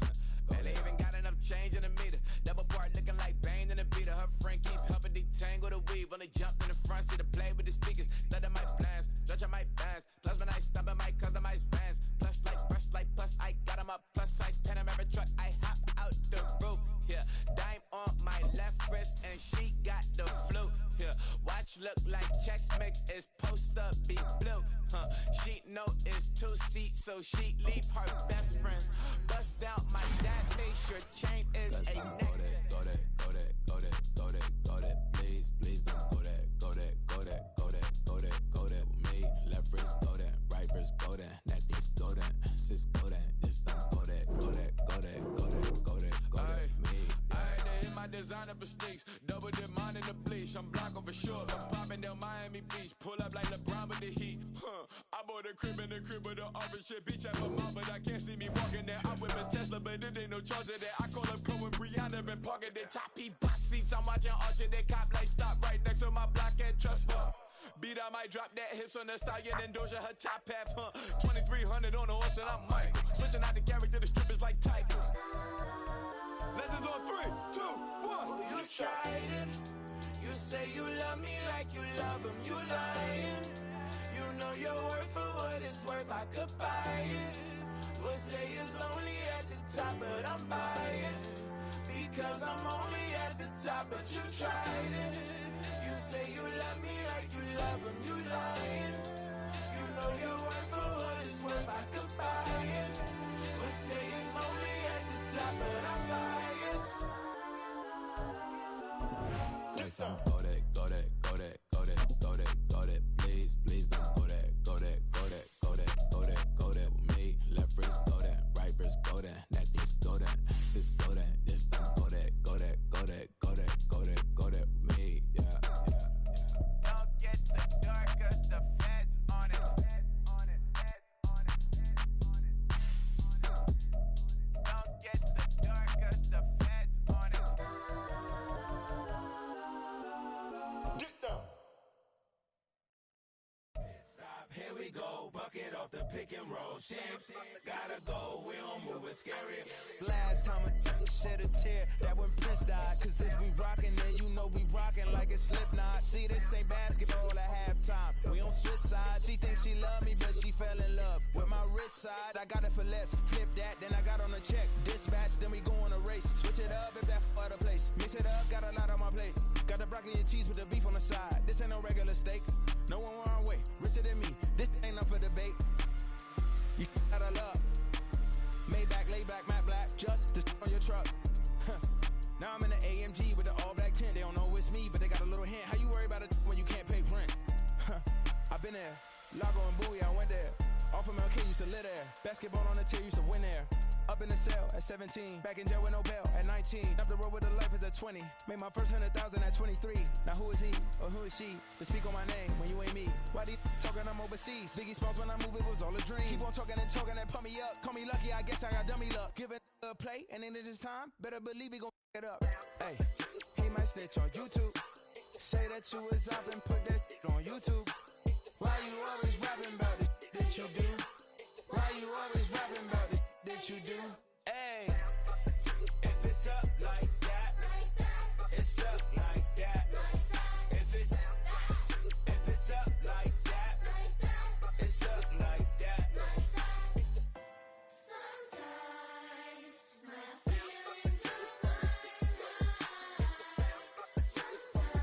Man, they even got enough change in the meter. Double part looking like Bane in the beater. Her friend keep helping detangle the weave. Only jumped in the front seat to play with the speakers. Study my plans, judge my bands. Plus when I stumble my customized vans. Plush like brush like plus I got 'em up. Plus size Panamera truck. I hop out the roof. Yeah, dime on my left wrist and she got the flu. Yeah, watch look like checks mix is post up be blue. She know it's 2 seats, so she leave her best friends. Bust out my dad, make sure chain is a neck. Go that, go that, go that, go that, go that. Please, please don't go that, go that, go that, go that, go that, go that with me. Left wrist go that, right wrist go that, necklace go that, sis go that, this don't go that, go that, go that, go that, go that, go that, me. I had to hit my designer for sneaks, double dip mine in the bleach. I'm blocking for sure. I'm popping down Miami Beach, pull up like LeBron with the heat. I bought a crib in the crib with the office shit. Beach at my mom, but I can't see me walking there. I whip a Tesla, but it ain't no charge of that. I call up Cohen, Brianna, been parking the top box seats. I'm watching Archer, they cop like stop right next to my block at Trust Fund. Beat, I might drop that hips on the stallion and Doja her top half, 2300 on the horse and I'm Mike. Switching out the character, the strippers like Tigers. Legends on 3, 2, 1. You tried it. You say you love me like you love him. You lying. You know your worth for what it's worth. I could buy it. We'll say it's lonely at the top, but I'm biased because I'm only at the top. But you tried it. You say you love me like you love him. You lying. You know your worth for what it's worth. I could buy it. We'll say it's lonely at the top, but I'm biased. Some go that, go that, go that, go that, go that, go that. Please, please don't go that, go that, go that, go that, go that, go that with me. Left wrist go that, right wrist go that, necklace go that, sis go that, this don't go that, go that, go that, go that, go that, go that with me. Yeah, yeah, yeah. Don't get the darker, the feds on it. Don't get the darker, the feds on it. Here we go, bucket off the pick and roll. Shit, gotta go, we don't move it scary. Last time a shed a tear, that when Prince died. Cause if we rockin', then you know we rockin' like a Slipknot. See, this ain't basketball at halftime. We on switch sides. She thinks she love me, but she fell in love with my rich side. I got it for less. Flip that, then I got on a check. Dispatch, then we go on a race. Switch it up if that other place. Mix it up, got a lot on my plate. Got the broccoli and cheese with the beef on the side. This ain't no regular steak. No one wrong way, richer than me. This ain't up for debate. You got a love. Maybach, laid back, matte black, just to on your truck. Now I'm in the AMG with the all black tint. They don't know it's me, but they got a little hint. How you worry about it when you can't pay rent? I've been there. Lago and Bowie, I went there. Off of MLK, used to live there. Basketball on the tier, used to win there. Up in the cell at 17. Back in jail with no bail at 19. Up the road with a life as at 20. Made my first 100,000 at 23. Now who is he or who is she to speak on my name when you ain't me? Why they talking I'm overseas? Biggie Smalls when I move, it was all a dream. Keep on talking and pump me up. Call me lucky, I guess I got dummy luck. Give it a play, and then it is time. Better believe he gon' it up. Hey, he might snitch on YouTube. Say that you was up and put that on YouTube. Why you always rapping about it that you do? Why you always rapping about it that you do? Hey, if it's up like that, it's stuck like that. If it's up like that, it's stuck like that. Sometimes my feelings are blind. Sometimes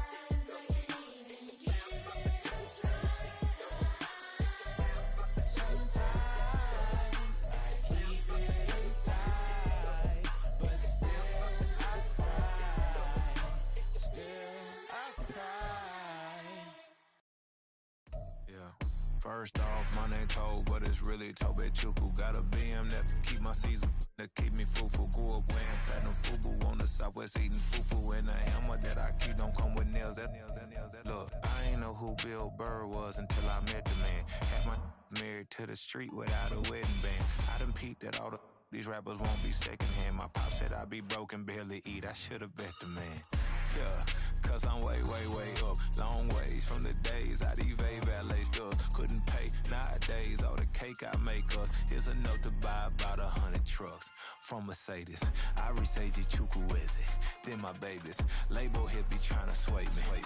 I can't even give it a try. Sometimes I keep it inside, but still I cry. Still I cry. Yeah. First off, my name Toad, but it's really Tobe Chuku. Got a BM that keep my season, that keep me fruitful. Grew up wearing platinum FUBU on the Southwest eating fufu. And the hammer that I keep don't come with nails. Look, I ain't know who Bill Burr was until I met the man. Half my married to the street without a wedding band. I done peeped at all the These rappers won't be secondhand. My pop said I'd be broken, barely eat. I should've bet the man. Yeah, cause I'm way, way, way up. Long ways from the days I evade valet stores. Couldn't pay nowadays. All the cake I make us is enough to buy about 100 trucks. From Mercedes, I resage Chukwueze. Then my babies, label hit be trying to sway me.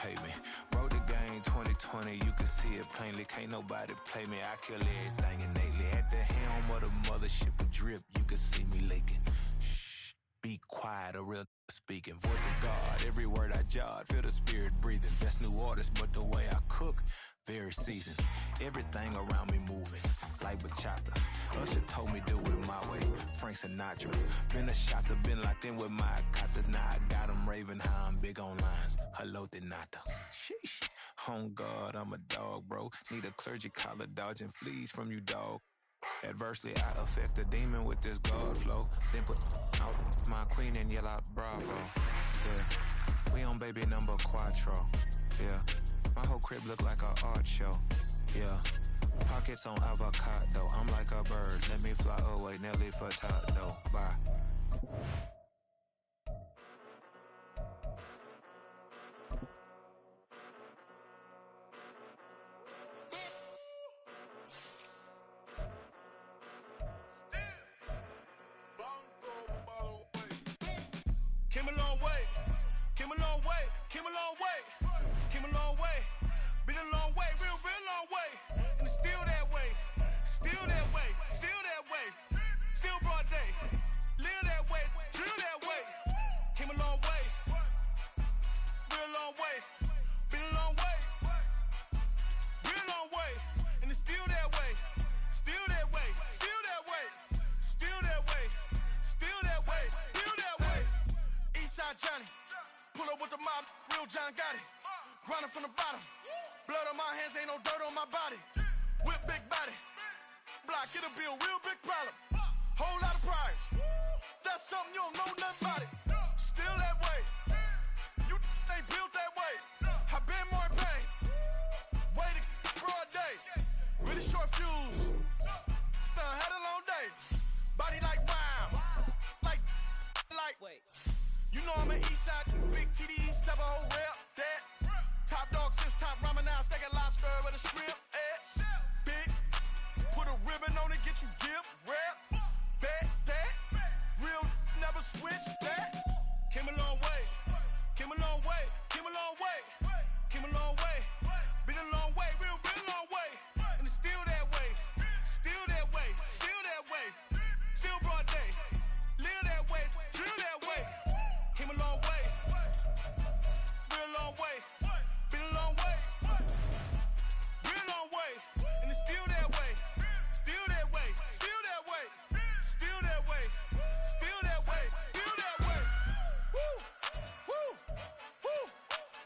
Pay me. Wrote the game 2020, you can see it plainly. Can't nobody play me. I kill everything innately. At the helm of the mothership with drip, you can see me leaking. Shh, be quiet, a real speaking. Voice of God, every word I jot, feel the spirit breathing. Best new artist, but the way I cook, very seasoned. Everything around me moving, like bachata. Usher told me do it my way, Frank Sinatra. Been a shotter, been locked in with my katas. Now I got them raving how I'm big on lines. Hello, Denata. Sheesh. On God, I'm a dog, bro. Need a clergy collar, dodging fleas from you, dog. Adversely, I affect a demon with this God flow. Then put out my queen and yell out bravo. Yeah, we on baby number quattro. Yeah, my whole crib look like a art show. Yeah, pockets on avocado. I'm like a bird. Let me fly away, Nelly Furtado. Bye. Came a long way, came a long way, came a long way, came a long way, been a long way, real long way, and it's still that way, still that way, still that way, still broad day, live that way, drill that way, came a long way, real long way, been a long way, real long way, and it's still that way, still that way, still that way, still that way, still that way, still that way. Eastside Johnny, pull up with the mob, real John got it. Grinding from the bottom, blood on my hands, ain't no dirt on my body. Whip big body, block, get a bill, real big problem. Whole lot of prize, that's something you don't know nothing about it. Still that way, you ain't built that way. I been more in pain, way to broad day. Really short fuse, had a long day. Body like wow, like. Wait. You know I'm an Eastside, big TD, step a whole rep, that. Top dog since top ramen now, steak a lobster with a shrimp, Big, put a ribbon on it, get you gift, rep, bet, that. Real, never switch, that. Came a long way, came a long way, came a long way, came a long way. Been a long way, real long way. And it's still that way, still that way, still that way. Still broad day, live that way, drill that way. Came a long way, real long way, been a long way, real long way, and it's still that way, still that way, still that way, still that way, still that way, still that way. Woo, woo, woo.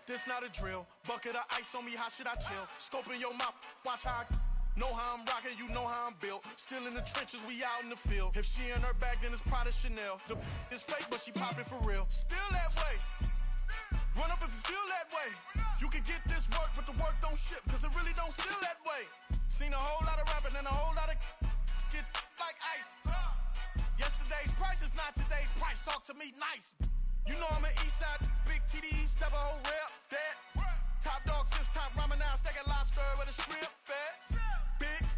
This not a drill, bucket of ice on me, how should I chill? Scoping your mouth, watch how I know how I'm rocking, you know how I'm built. Still in the trenches, we out in the field. If she in her bag, then it's Prada Chanel. The is fake, but she poppin' for real. Still that way. Run up if you feel that way. You can get this work, but the work don't ship, cause it really don't feel that way. Seen a whole lot of rapping and a whole lot of get like ice. Yesterday's price is not today's price. Talk to me nice. You know I'm an Eastside, big TD, step a whole rep, that. Top dog since top ramen now, steak a lobster with a shrimp, fat. Big,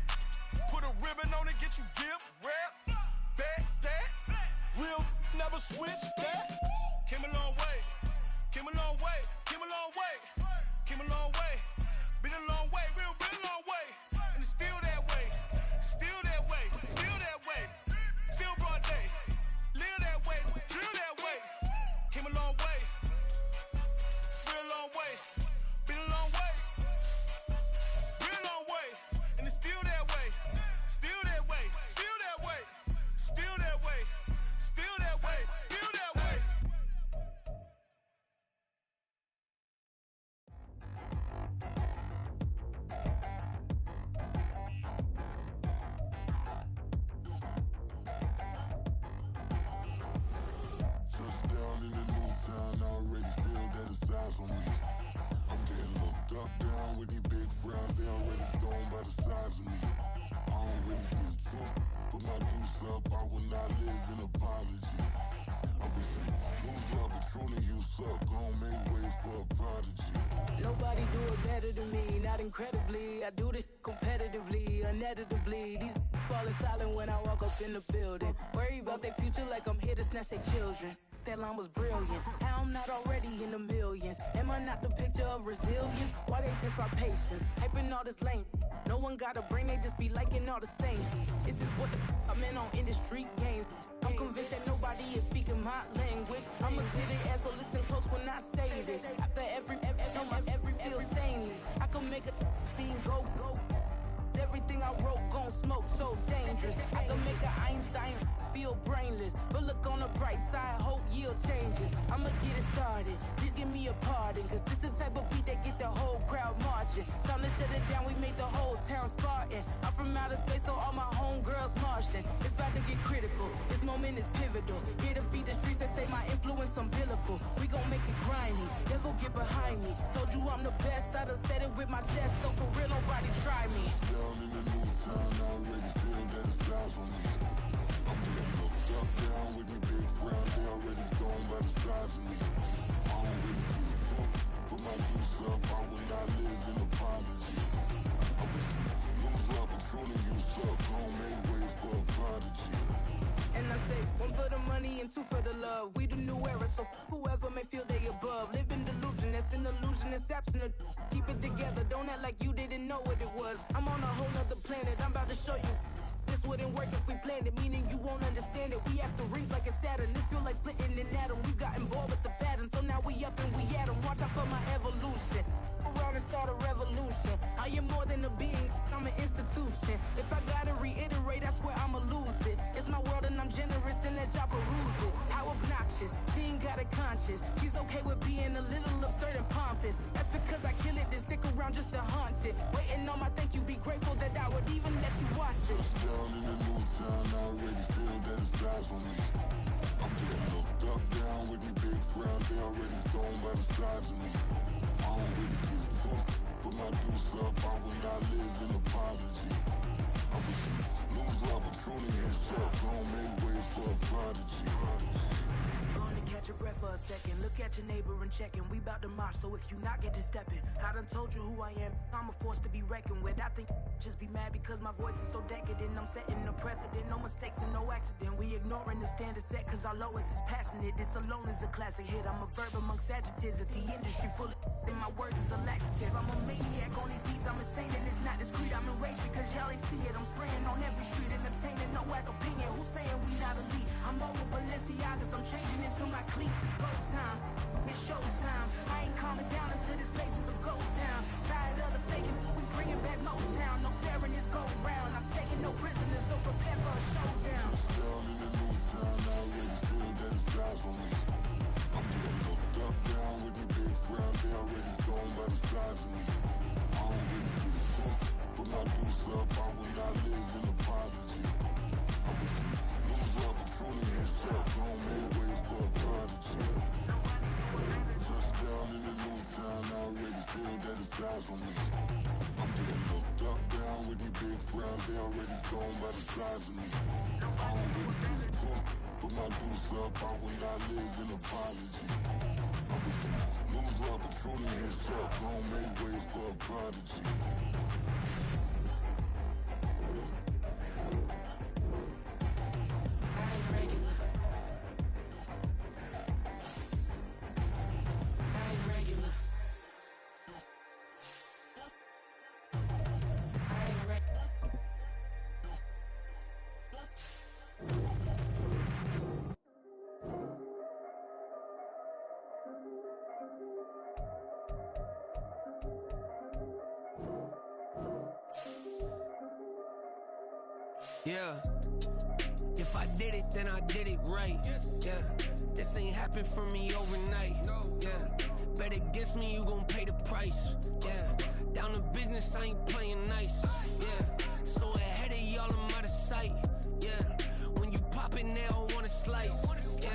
put a ribbon on it, get you gift, rep, bet, that. Real, never switch, that. Came a long way, came a long way, came a long way, came a long way. Been a long way, real long way. And it's still that way, still that way, still that way. Still broad day, live that way, drill that way. Came a long way, real long way. Been a long way, real long way. And it's still that way, still that way, still that way, still that way, still that way, still that way. Touchdown in the new town, I already feel that it's eyes on me. I'm getting looked up, down with these big frowns, they already gone by the size of me. I don't really get too, but my my deuce up, I will not live in apology. I wish you lose love, but truly you suck. Gon' make way for a prodigy. Nobody do it better than me, not incredibly. I do this competitively, uneditably. These falling silent when I walk up in the building. Worry about their future like I'm here to snatch their children. That line was brilliant. How I'm not already in the millions? Am I not the picture of resilience? Why they test my patience? Hyping all this lame. No one got a brain, they just be liking all the same. This is what the I'm in on industry games. I'm convinced that nobody is speaking my language. I'm a good ass, so listen close when I say this. After every feel stainless. I can make a fiend go. Everything I wrote gon' smoke, so dangerous. I can make an Einstein feel brainless, but look on the bright side, hope yield changes. I'ma get it started, please give me a pardon, cause this the type of beat that get the whole crowd marching. Time to shut it down, we made the whole town Spartan. I'm from outer space, so all my homegirls Martian. It's about to get critical, this moment is pivotal. Here to feed the streets that say my influence umbilical. We gon' make it grimy, devil get behind me. Told you I'm the best, I done said it with my chest, so for real nobody try me. Down in the new town, I already feel that it's eyes on me. I'm getting looked up, down with the big frowns, they already gone by the size of me. I don't really get drunk, put my deuce up, I will not live in apology. I wish you lose love, but truly you suck, gon' make way for a prodigy. And I say, one for the money and two for the love. We the new era, so whoever may feel they above. Live in delusion, that's an illusion, it's absent. Keep it together, don't act like you didn't know what it was. I'm on a whole nother planet, I'm about to show you. This wouldn't work if we planned it, meaning you won't understand it. We after rings like it's Saturn, this feel like splitting an atom. We got involved with the pattern, so now we up and we at 'em. Watch out for my evolution. Around and start a revolution. I am more than a being, I'm an institution. If I gotta reiterate, that's where I'ma lose it. It's my world and I'm generous and let y'all peruse it. How obnoxious, she ain't got a conscience. She's okay with being a little absurd and pompous. That's because I kill it, then stick around just to haunt it. Waiting on my thank you, be grateful that I would even let you watch it. Down in the new town, I already feel that it's eyes on me. I'm getting looked up, down with the big frowns, they already gone by the size of me. I don't really get drunk, put my deuce up, I will not live in apology. I wish you lose love, but truly you suck, gon' make way for a prodigy. Gonna catch your breath for a second. Look at your neighbor and checkin'. We bout to march, so if you not get to steppin'. I done told you who I am. I'm a force to be reckoned with. I think just be mad because my voice is so decadent. I'm setting a precedent. No mistakes and no accident. We ignoring the standard set cause our lowest is passionate. This alone is a classic hit. I'm a verb amongst adjectives. If the industry full of and my words is a laxative. I'm a maniac on these beats. I'm insane and it's not discreet. I'm enraged because y'all ain't see it. I'm spraying on every street and obtaining no whack opinion. Who's saying we not elite? I'm over Balenciagas. I'm changing into my cleats. It's go time. It's show time. I ain't calming down until this place is a ghost town. Tired of the faking. We bringing back Motown. No sparing this go round. I'm taking no prisoners, so prepare for a showdown. Down in the new town, I already feel that it's eyes on me. I'm getting looked up, down with the big frowns, they already gone by the size of me. I don't really get drunk, put my deuce up, I will not live in apology. I wish you lose love, but truly you suck, gon' make way for a prodigy. Touchdown in the new town, I already feel that it's eyes on me. I'm getting looked up, down with the big frowns, they already gone by the size of me. I don't really get drunk, put my deuce up, I will not live in apology. I wish you lose love, but truly you suck, gon' make way for a prodigy. Yeah, if I did it, then I did it right. Yeah, this ain't happened for me overnight. Yeah, bet against me, you gon' pay the price. Yeah, down to business, I ain't playing nice. Yeah, so ahead of y'all, I'm out of sight. Yeah, when you poppin', they all wanna slice. Yeah,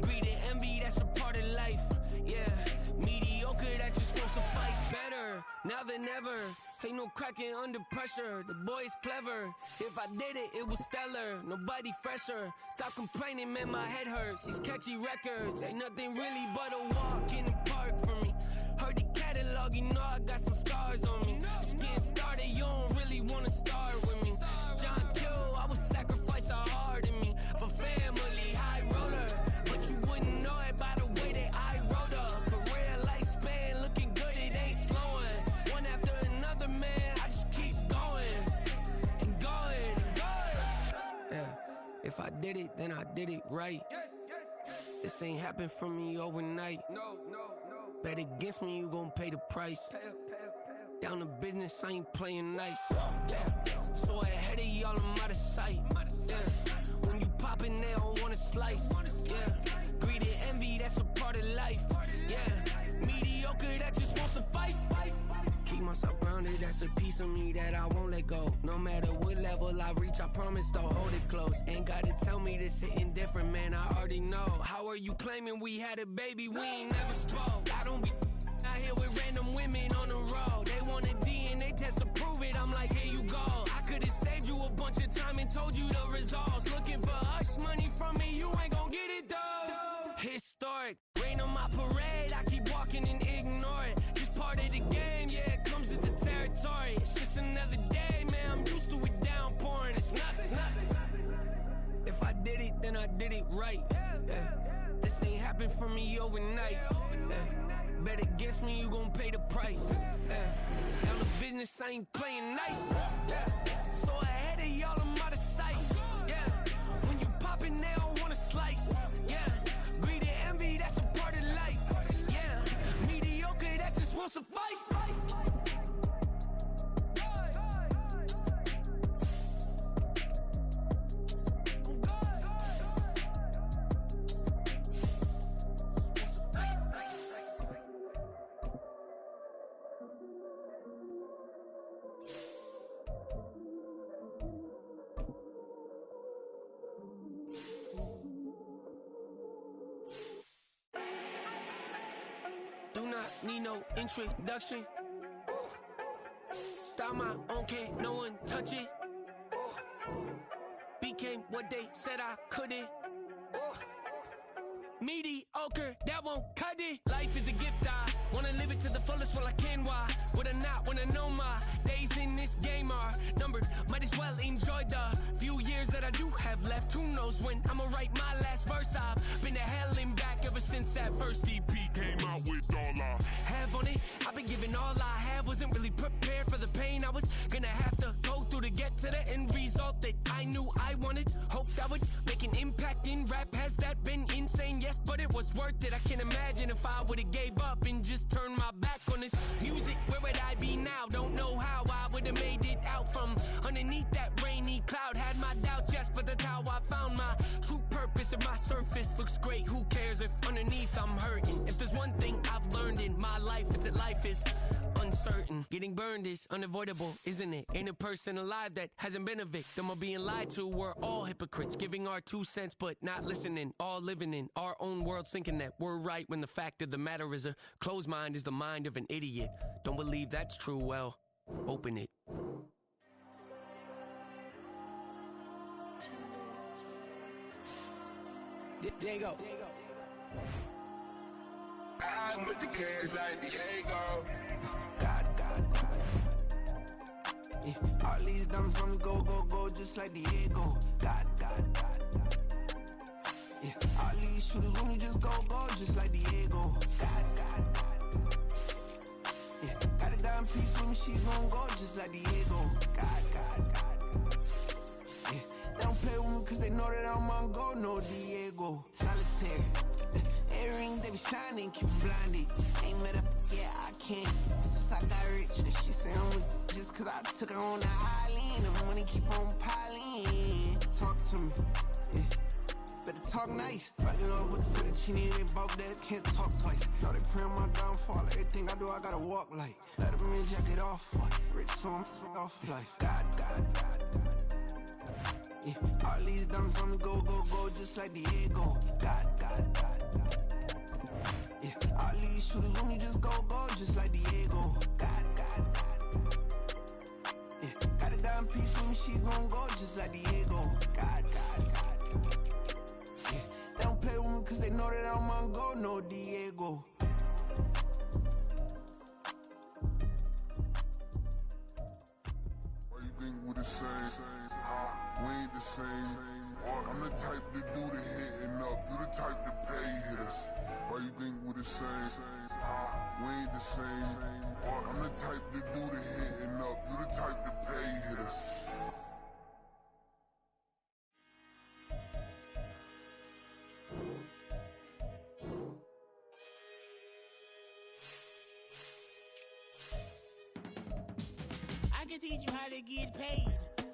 greed and envy, that's a part of life. Yeah, mediocre, that just won't suffice. Better now than ever. Ain't no cracking under pressure. The boy is clever. If I did it, it was stellar. Nobody fresher. Stop complaining, man, my head hurts. These catchy records ain't nothing really but a walk in the park for me. Heard the catalog, you know I got some scars on me. Just getting started, you don't really wanna start with me. It's John Q, I would sacrifice a heart in me for family, high roller. But you wouldn't know it by the way that I wrote up. Career lifespan looking good, it ain't slowing. One after another, man, I just keep going and going and going. Yeah, if I did it, then I did it right. This ain't happened for me overnight. Bet against me, you gon' pay the price. Down to business, I ain't playing nice. So ahead of y'all, I'm out of sight. When you poppin', they don't wanna slice. Greed and envy, that's a part of life. Mediocre, that just won't suffice. Keep myself grounded, that's a piece of me that I won't let go. No matter what level I reach, I promise don't hold it close. Ain't gotta tell me this hitting different, man, I already know. How are you claiming we had a baby, we ain't never spoke? I don't be out here with random women on the road. They want a DNA test to prove it, I'm like, here you go. I could've saved you a bunch of time and told you the results. Looking for hush money from me, you ain't gon' get it though. Historic, rain on my parade, I keep walking and ignore it. Just part of the game, yeah, it comes with the territory. It's just another day, man, I'm used to it downpouring. It's nothing. If I did it, then I did it right. This ain't happened for me overnight. Bet against me, you gon' pay the price. Down to business, I ain't playing nice. So ahead of y'all, I'm out of sight. When you poppin', they don't wanna slice. Greed and envy, that's a part of life. Mediocre, that just won't suffice. Do not need no introduction. Start my own, can't no one touch it. Became what they said I couldn't. Mediocre, that won't cut it. Life is a gift, I wanna live it to the fullest while I can. Why would I not wanna know my days in this game are numbered? Might as well enjoy the few years that I do have left. Who knows when I'ma write my last verse? I've been to hell and back ever since that first EP came out with all I have on it. I've been giving all I have, wasn't really prepared for the pain I was gonna have to go through to get to the end result that I knew I wanted. Hoped I would make an impact in rap. Has that been insane? Yes, but it was worth it. I can't imagine if I would've gave up and just turned my back on this music. Where would I be now? Don't know how I would've made it out from underneath that rainy cloud. Had my doubts, yes, but that's how I found my true purpose. If my surface looks great, who cares if underneath I'm hurting? If there's one thing I've learned in my life, it's that life is uncertain. Getting burned is unavoidable, isn't it? Ain't a person alive that hasn't been a victim of being lied to. We're all hypocrites, giving our 2 cents but not listening. All living in our own world, thinking that we're right when the fact of the matter is a closed mind is the mind of an idiot. Don't believe that's true? Well, open it. There you go. I'm with the cash like Diego. God. Yeah. All these diamonds on me go, just like Diego. God. Yeah. All these shooters when me just go, just like Diego. God. Yeah. Got a dime piece with me, she gon' go, just like Diego. God. Yeah. They don't play with me cause they know that I'm on go, no Diego. Solitaire. Earrings, they be shining, keep blinded. Ain't met up, yeah, I can't. Since I got rich, and she say I'm rich just cause I took her on the island. The money keep on piling. Talk to me, yeah. Better talk nice. Riding up with the fettuccine, they both dead, can't talk twice. Know they pray on my downfall. Everything I do, I gotta walk like. Let them in, jacket off. Rich, so I'm off life. God. Yeah. All these diamonds on me go, just like Diego. God. Yeah. All these shooters when me just go, just like Diego. God. same. We ain't the same. I'm the type to do the hitting up. You the type to pay hitters. Why you think we the same? We ain't the same. I'm the type to do the hitting up. You the type to pay hitters. I can teach you how to get paid,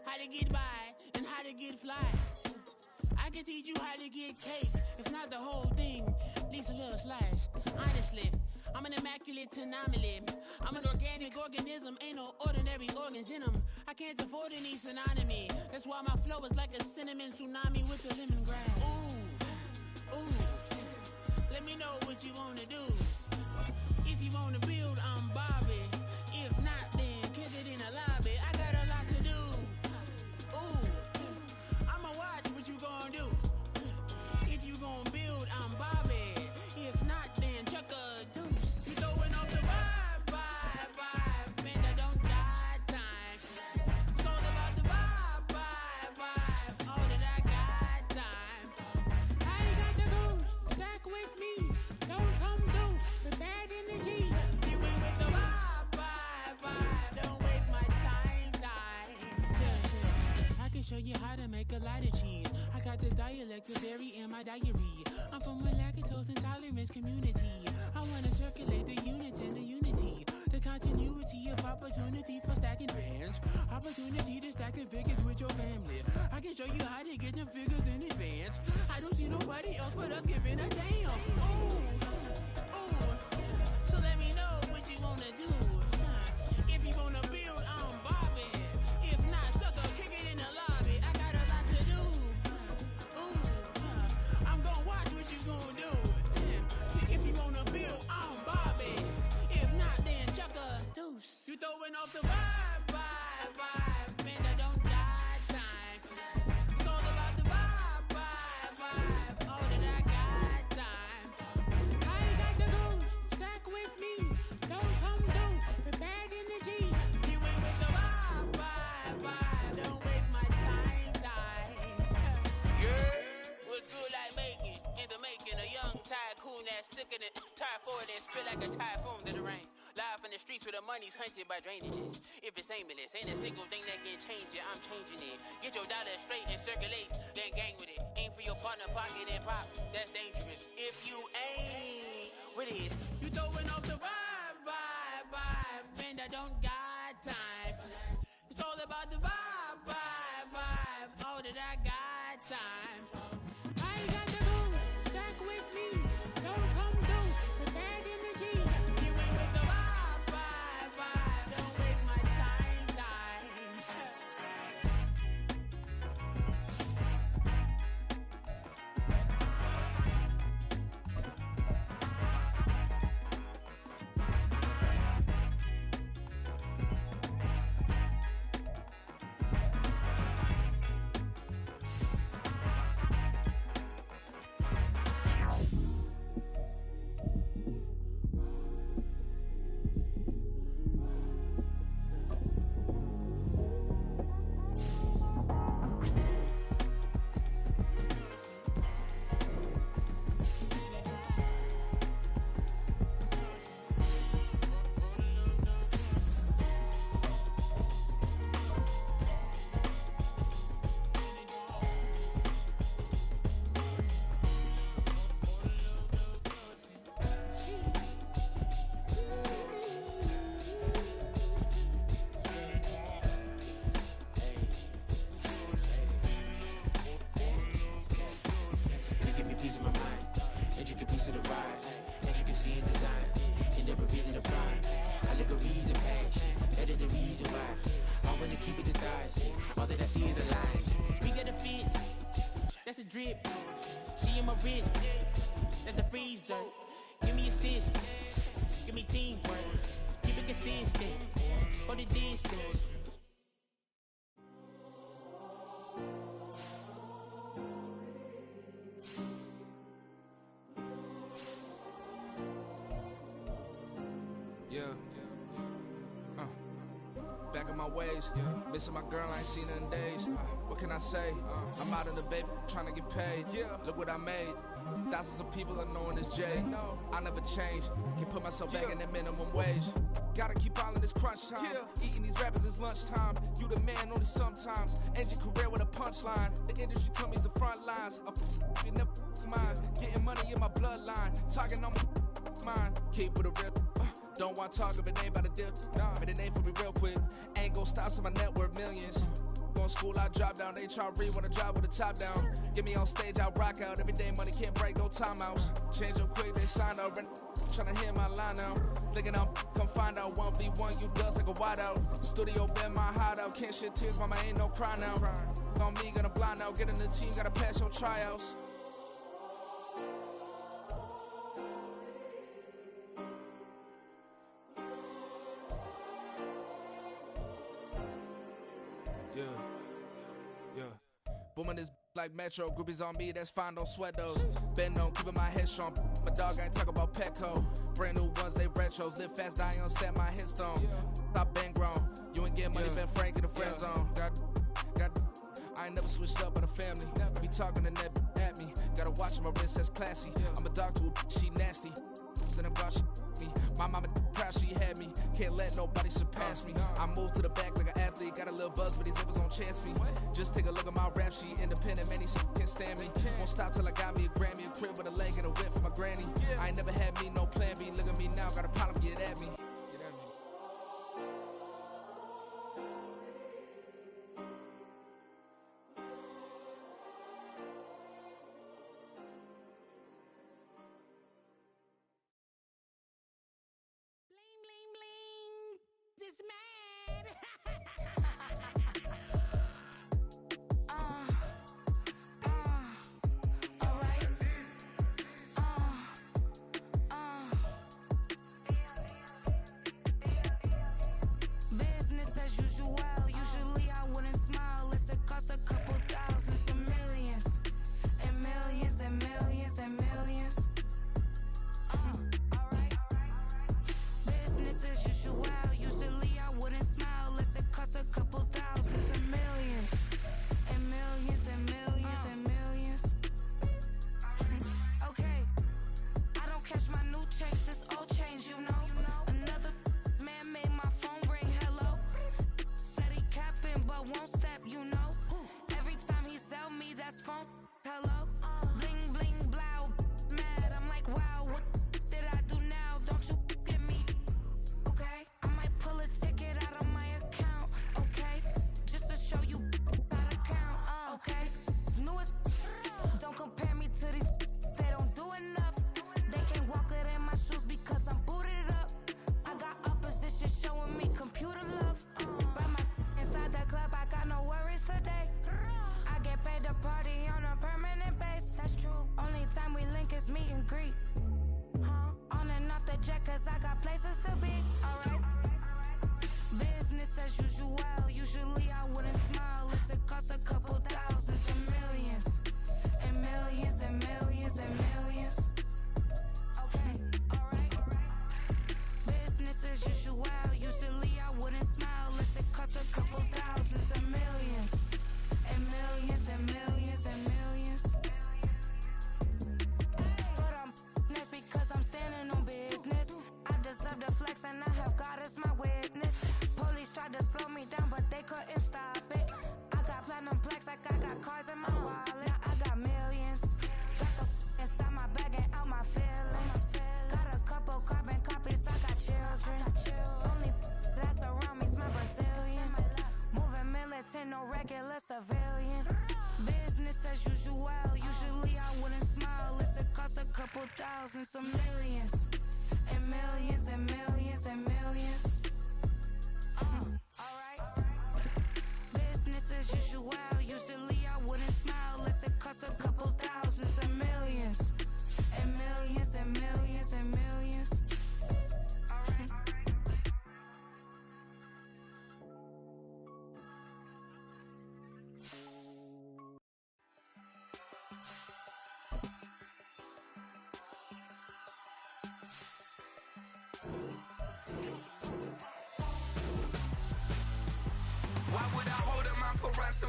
how to get by, and how to get fly. I can teach you how to get cake, if not the whole thing, at least a little slice. Honestly, I'm an immaculate anomaly. I'm an organic organism, ain't no ordinary organs in them. I can't afford any synonymy. That's why my flow is like a cinnamon tsunami with the lemongrass. Ooh, ooh, let me know what you wanna do. If you wanna build, I'm Bobby. If not, then kick it in the lobby. I got a lot to do. Ooh, I'ma watch what you gon' do. If you gon' build, I'm Bobby. If not, then chuck a deuce. You throwing off the vibe. Man, I don't got time. It's all about the vibe. All that I got time. I ain't got the goose. Stack with me. Don't come through with bad energy. You ain't with the vibe. Don't waste my time. I can show you how to make a lot of cheese. I got the dialect to vary in my diary. I'm from a lactose intolerance community. I wanna circulate the units and the unity. The continuity of opportunity for stacking bands. Opportunity to stack the figures with your family. I can show you how to get the figures in advance. I don't see nobody else but us giving a damn. Ooh. So let me know what you wanna do. If you wanna build, I'm Bobby. If not, sucker, kick it in the lobby. I got a lot to do. Ooh, I'm gonna watch what you gonna do. See, if you wanna build, I'm Bobby. If not, then chuck a deuce. You throwing off the vibe. Man, I don't got time. It's all about the vibe. All that I got time. I ain't got the goose. Stack with me. Don't come through with bad energy. You ain't with the vibe. Don't waste my time. Yeah, what's good like making? In the making, a young tycoon that's sick of it. Tired for it and spit like a typhoon to the rain. Live in the streets where the money's hunted by drainages. If it's aimless, ain't a single thing that can change it. I'm changing it. Get your dollar straight and circulate, then gang with it. Aim for your partner, pocket and pop. That's dangerous. If you ain't with it, you throwing off the vibe. Man, I don't got time. It's all about the vibe. All that I got time. I ain't got the goose. Stack with me. Don't come through with bad energy. You ain't with the vibe. Don't waste my time. That's a drip. She in my wrist. That's a freezer. Give me assist. Give me teamwork. Keep it consistent. Go the distance. Yeah. back in my ways. Missing my girl, I ain't seen her in days. What can I say? I'm out in the baby, trying to get paid. Look what I made. Thousands of people are knowing this Jay. I never change. Can put myself back in that minimum wage. Gotta keep all in this crunch time. Eating these rappers is lunchtime. You the man only sometimes. End your career with a punchline. The industry told me's the front lines. You never mind. Getting money in my bloodline. Talking on my mind. Keep with a real. Don't want to talk if it ain't about a dip. But it ain't for me real quick. Ain't gon' stop till my net worth millions. Going school, I drop down. HRE wanna drop with the top down. Get me on stage, I rock out. Every day money can't break, no timeouts. Change up quick, they signed up. Tryna hear my line now. Thinking I'm come find out 1v1, you does like a wideout. Studio been my hideout. Can't shed tears, mama ain't no cry now. On me, gonna blind out. Get in the team, gotta pass your tryouts. Booming this like Metro, groupies on me, that's fine, don't sweat those. Been on, keeping my head strong. My dog ain't talk about Petco. Brand new ones, they retros. Live fast, die on set, my headstone. Stop been grown. You ain't getting money, been Frank in the friend zone. I ain't never switched up on the family. Be talking to that at me. Gotta watch my wrist, that's classy. I'm a dog to a she nasty. Then I'm gone, she me. My mama proud she had me. Can't let nobody surpass me. I moved to the back like an athlete. Got a little buzz, but these zippers don't chance me. Just take a look at my rap sheet. Independent, man, these can't stand me. Won't stop till I got me a Grammy. A crib with a leg and a whip for my granny. I ain't never had me no plan B. Look at me now, got a problem, get at me. This man. Alright. Business as usual. Usually I wouldn't smile unless it costs a couple thousands and millions. And millions and millions and millions. Alright. Business as usual. Usually I wouldn't smile unless it costs a couple thousands and millions. And millions and millions and millions. Okay. I don't catch my new checks, this old change, you know. Another man made my phone ring, hello. Said he capping but won't step, you know. Every time he sell me, that's phone, hello. Bling bling blow, mad, I'm like wow, what did I do now? Don't you get me, okay? I might pull a ticket out of my account, okay? Just to show you how to count, okay? Newest, don't compare me to these, they don't do enough. They can't walk it in my shoes because I'm booted up. I got opposition showing me computer love. Brought my inside the club, I got no worries today. I get paid to party on a permanent base. That's true. Only time we link is meet and greet. On and off the jet, cause I got places to be. Alright. Business as usual. Usually I wouldn't smile unless it costs a couple thousands and millions. And millions and millions and millions. Okay, alright. Business as usual. Usually I wouldn't smile unless it costs a couple thousands and millions. And millions and millions and millions. But I'm next because I'm standing on business. I deserve the flex and I have God as my witness. Police tried to slow me down but they couldn't stop it. I got platinum plaques like I got cars in my wallet. Now I got millions. Got the inside my bag and out my feelings. Got a couple carbon copies, I got children. Only that's around me's my Brazilian. Moving militant, no regular civilian. Business as usual. Usually I wouldn't smile unless it costs a couple thousands of millions. And millions and millions and millions. Alright. Business as usual. Usually I wouldn't smile unless it costs a couple thousands and millions. And millions and millions and millions. Alright.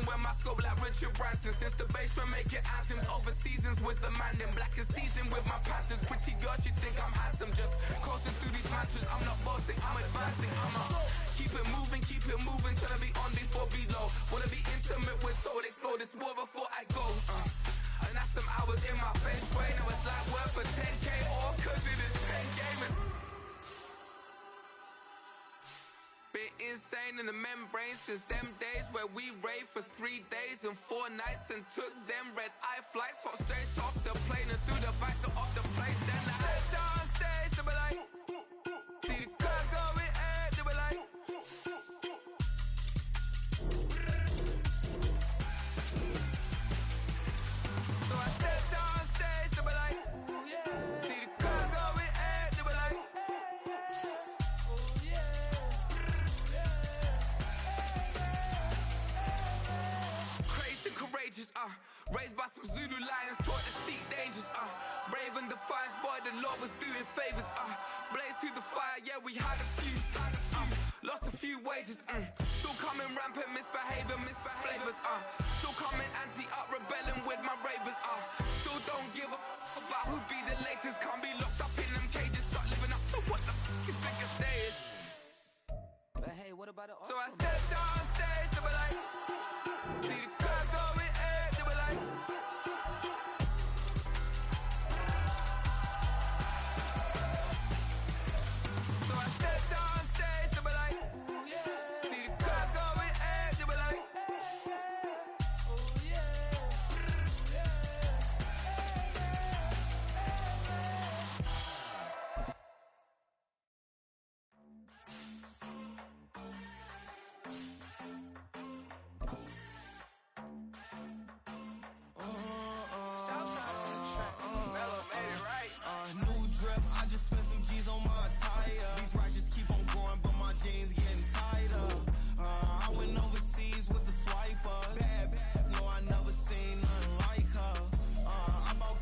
season when my scope like Richard Branson. Since the basement making anthems over seasons with the man in black is season with my Panthers. Pretty girl, she think I'm handsome. Just coasting through these mantras. I'm not bossing, I'm advancing. Keep it moving till I be on before below. Wanna be intimate with soul, explore this war before I go. And that's some hours in my bench way. Now it's like work for 10K or cause it is 10 gaming. Been insane in the membrane since them days where we raved for 3 days and 4 nights and took them red eye flights. Hot straight off the plane and through the back door of the place. Then I head down stage to be like, see the crowd going air to be like. So I step down stage to be like, ooh, yeah. See the crowd going air to be like, ooh, yeah. Crazed and courageous, raised by some Zulu lions, taught to seek dangers, brave and defiant, boy, the Lord was doing favors, blaze through the fire, yeah, we had a few, lost a few wages, still coming rampant, misbehaving, flavors, still coming anti-up, rebelling with my ravers, still don't give a about who be the latest, can't be locked up in them cages, start living up to what the you think a day is. But hey, what about the So I stepped on stage to be like, see the crowd going air to be like. So I stepped on stage to be like, ooh, yeah. See the crowd going air to be like, ooh, yeah. Southside on the track. Mellow made it right. New drip, I just spent some G's on my attire. These righteous keep on going, but my jeans getting tighter. I went overseas with the swiper. Bad, no, I never seen nothing like her. I bought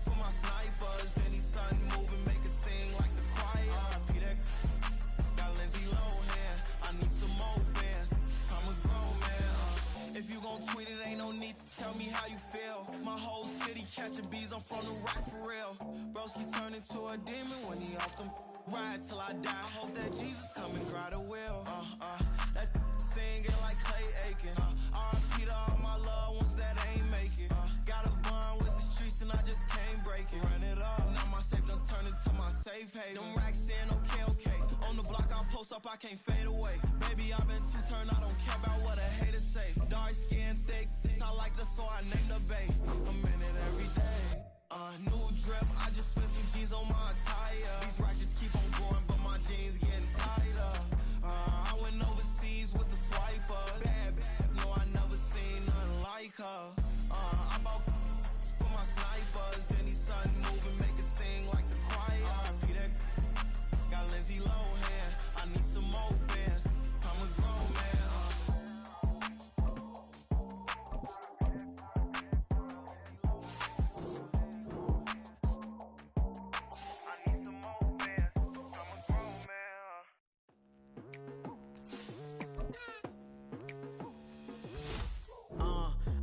for my snipers. Any sun moving, make it sing like the choir. Peter got Lindsay Lohan. I need some more bands. I'm a grown man. If you gon' tweet it, ain't no need to tell me how you feel. My whole city catching bees, I'm from the rock for real. Broski turn into a demon when he off them. Ride till I die, hope that Jesus come and grab the wheel. That singing like Clay Aiken. R.I.P. to all my loved ones that ain't make it. Got a bond with the streets and I just can't break it. Run it up, now my safe done turned into my safe haven. Them racks in, okay. On the block I'll post up, I can't fade away. Baby, I've been too turned, I don't care about what a hater say. Dark skin, thick, I like the so I named the bae. I'm in it every day. New drip, I just spent some G's on my attire. These righteous keep on going, but my jeans getting tighter. I went overseas with the swiper. Bad, no, I never seen nothing like her. I bought for my snipers. Any sun moving, make it sing like the choir. Peter got Lindsay Lohan. I need some more bands. I'm a grown man.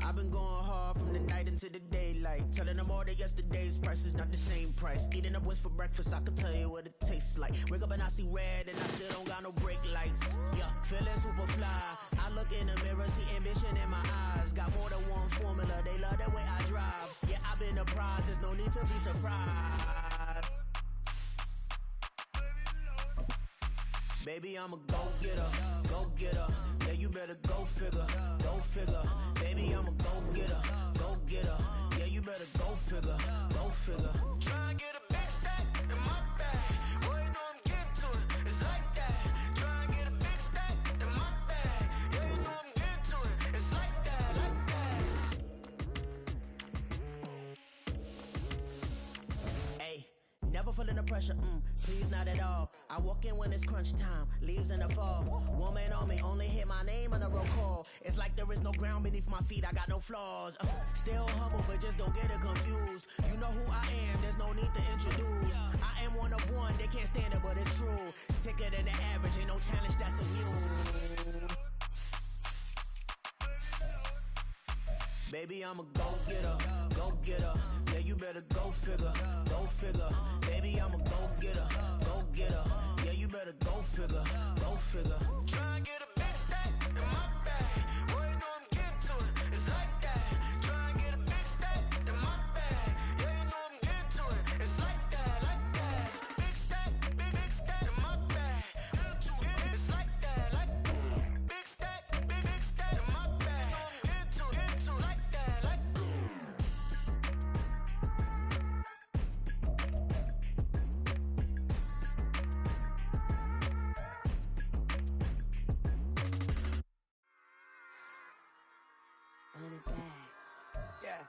I've been going hard from the night into the daylight. Telling them all that yesterday's price is not the same price. Eating up what's for breakfast, I can tell you what it tastes like. Wake up and I see red and I still don't got no brake lights. Yeah, feeling super fly. I look in the mirror, see ambition in my eyes. Got more than one formula, they love the way I drive. Yeah, I've been a prize, there's no need to be surprised. Baby, I'm a go-getter, go-getter. Yeah, you better go figure, go figure. Baby, I'm a go-getter, go-getter. Yeah, you better go figure, go figure. Try and get a big stack in my bag. Boy, you know I'm getting to it. It's like that. Try and get a big stack in my bag. Yeah, you know I'm getting to it. It's like that, like that. Hey, never feeling the pressure, please not at all. I walk in when it's crunch time, leaves in the fall. Woman on me, only hit my name on the roll call. It's like there is no ground beneath my feet, I got no flaws. Still humble, but just don't get it confused. You know who I am, there's no need to introduce. I am one of one, they can't stand it, but it's true. Sicker than the average, ain't no challenge that's immune. Baby, I'm a go-getter, go-getter. Yeah, you better go figure, go figure. Baby, I'm a go-getter, go-getter. Yeah, you better go figure, go figure. Try and get a big stack in my bag. Boy, you know I'm getting to it. It's like that. Try and get a big stack in my bag. Yeah, you know I'm getting to it. It's like that, like that. Big stack, big stack in my bag. It's like that, like big stack in my bag. Into it, like that, like. Run it back. Yeah.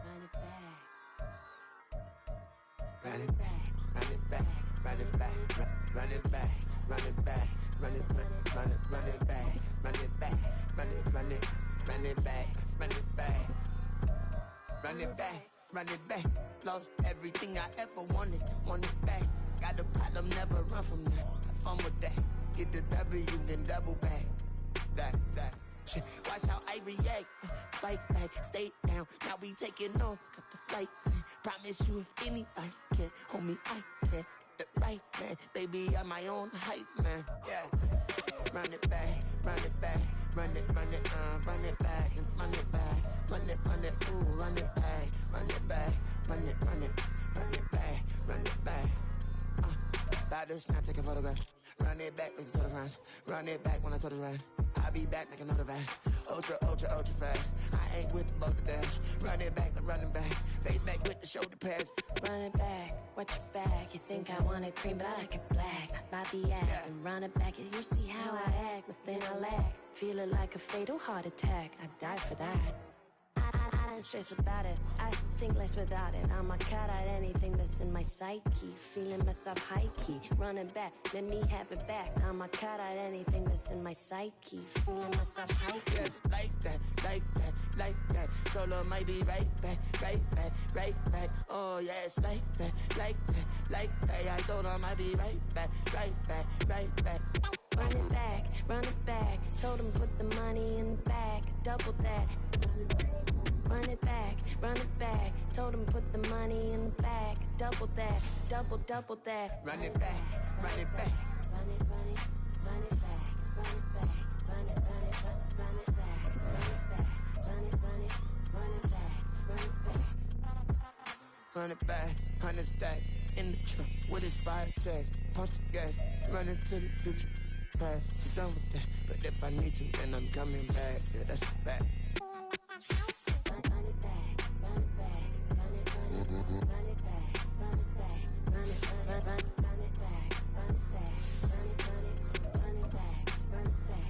Run it back. Run it back, run it back, run it back, run it back, run it back, run it back, run it back, run it back, run it back, run it back, run it back, run it back. Lost everything I ever wanted, want it back. Got a problem, never run from that. Have fun with that. Get the W, then double back. That. Shit. Watch how I react. Fight back, stay down. Now we taking off. Got the flight. Promise you if anybody can, homie, I can. Get the right man. Baby, I'm my own hype man. Yeah. Run it back, run it back. Run it, run it back, run it back. Run it, ooh, run it back, run it back, run it back, run it back. About to snap, take a photograph. Run it back, make it to the friends. Run it back when I told it right. I'll be back, make another back. Ultra fast. I ain't with the boat to dash. Run it back, running back. Face back with the shoulder pads. Run it back, watch your back. You think I want it cream, but I like it black. About the act, yeah. And run it back. You see how I act, but then I lack. Feel it like a fatal heart attack. I die for that. I don't stress about it. I think less without it. I'ma cut out anything that's in my psyche. Feeling myself high key. Running back, let me have it back. I'ma cut out anything that's in my psyche. Feeling myself high key. Yes, like that, like that, like that. Told her might be right back, right back, right back. Oh yes, like that, like that, like that. I told her might be right back, right back, right back. Run it back, run it back. Told him put the money in the bag. Double that. Run it back, run it back. Told him put the money in the bag. Double that, double that. Run it back, run it back. Run it, run it, run it back. Run it back, run it, run it, run it back. Run it back, run it, run it, run it back. Run it back. Run it back, 100 stack in the trunk with his fire tag. Punch the gas, run into the future. Past, I'm done with that. But if I need to, then I'm coming back. Yeah, that's a fact. Run it back, run it back, run it, run it, run it back, run it back, run it, run it back, run it back, run it, run it back, run it back.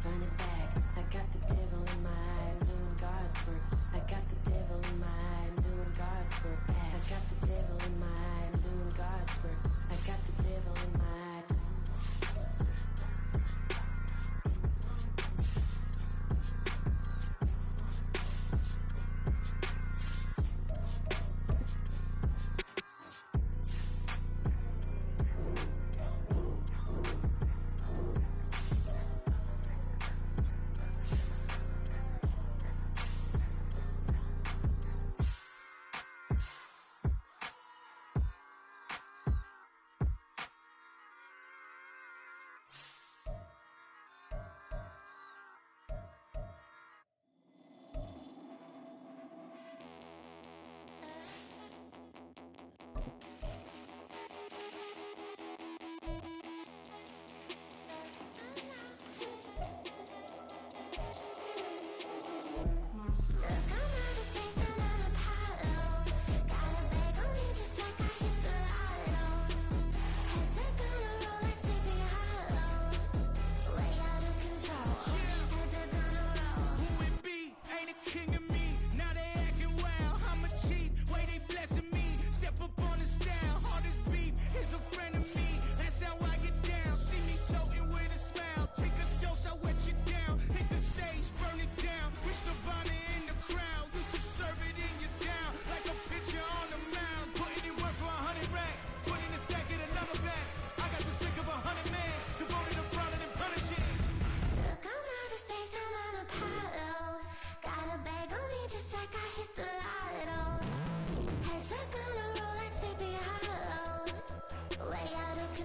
Run it back, I got the devil in my eye, doing God's work. I got the devil in my eye, doing God's work. I got the devil in my eye, doing God's work. I got the devil in my eye.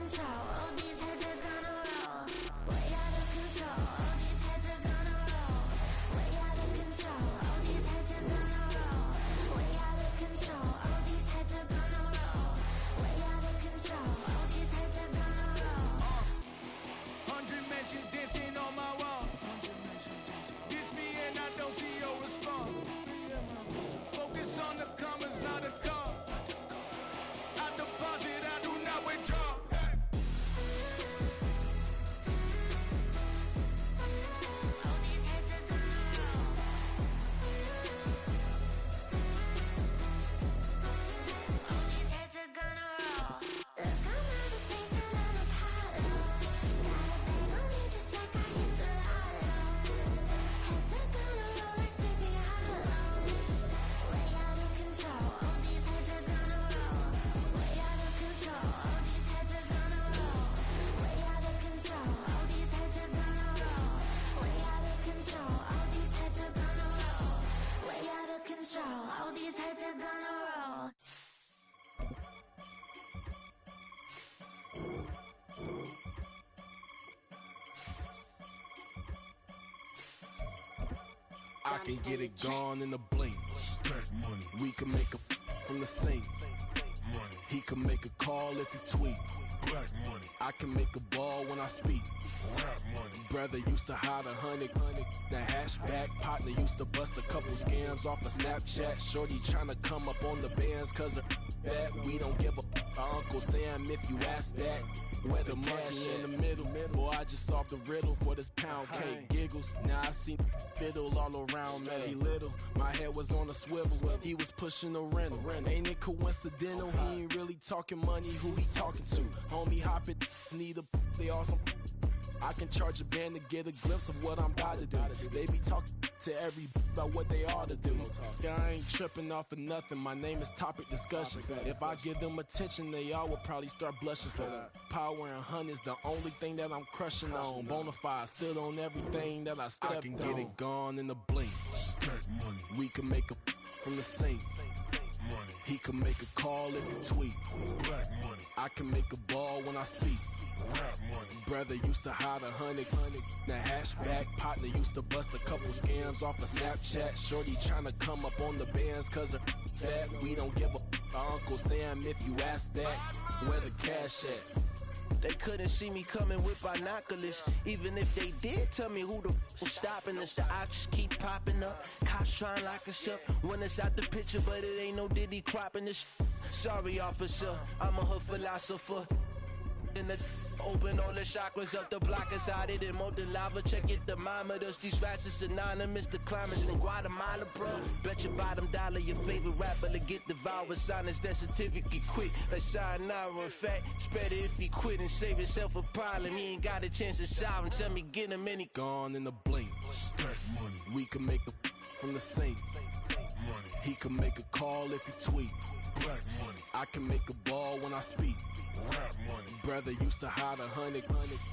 control. All these heads are gonna roll. Way out of control. All these heads are gonna roll. Way out of control. All these heads are gonna roll. Way out of control. All these heads are gonna roll. Way out of control. All these heads are gonna roll. 100 mentions dancing on my wall. Diss me and I don't see your response. Focus on the commas, not the call. I deposit, I do not withdraw. All these heads are gonna roll. All these heads are gonna roll. Look, I'm out of space and I'm Apollo. Got a bag on me just like I hit the lotto. Heads are gonna roll like Sleepy Hollow. Way out of control. All these heads are gonna roll. Way out of control. All these heads are gonna roll. Way out of control. All these heads are gonna roll. Way out of control. All these heads are gonna roll. Way out of control. All these heads are gonna roll. I can get it gone in a blink. Stack money. We can make a from the sink. Money. He can make a call if he tweet. Black money. I can make a ball when I speak. Rap money. Brother used to hide 100. The hashback partner used to bust a couple scams off of Snapchat. Shorty tryna come up on the bands cause of that. We don't give a Uncle Sam if you ask that. Where the cash in the middle. Boy, I just solved the riddle for this pound cake. Giggles, now I see fiddle all around me. He little, my head was on a swivel. He was pushing a rental. Ain't it coincidental? He ain't really talking money, who he talking to? Homie hopping, need a, they awesome. I can charge a band to get a glimpse of what I'm about to do. They be talking to every about what they ought to do. Yeah, I ain't tripping off of nothing. My name is Topic Discussion. If I give them attention, they all would probably start blushing. So power and hunt is the only thing that I'm crushing on. Bonafide, stood on everything that I stepped on. I can get it gone in a blink. Stack money. We can make a from the sink. Money. He can make a call if he tweet. Black money. I can make a ball when I speak. Rap money. Brother used to hide 100. The hashback partner used to bust a couple scams off of Snapchat. Shorty tryna come up on the bands cause of that. We don't give a Uncle Sam if you ask that. Where the cash at? They couldn't see me coming with binoculars. Even if they did, tell me who the was stopping us. The options keep popping up. Cops trying to lock us up. When it's out the picture, but it ain't no Diddy cropping this. Sorry, officer, I'm a hood philosopher. In the open all the chakras up the block inside it and molten lava. Check it, thermometers. These rats is synonymous. The climates in Guatemala, bro. Bet your bottom dollar your favorite rapper to get devoured. Sign his death certificate quick. Like sayonara. In fact, it's better if he quit and save himself a problem. He ain't got a chance to solve him. Tell me, get him any. Gone in a blink. Stack money. We can make a from the sink. Money. He can make a call if he tweet. Black money. I can make a ball when I speak. Rap money. Brother used to hide 100.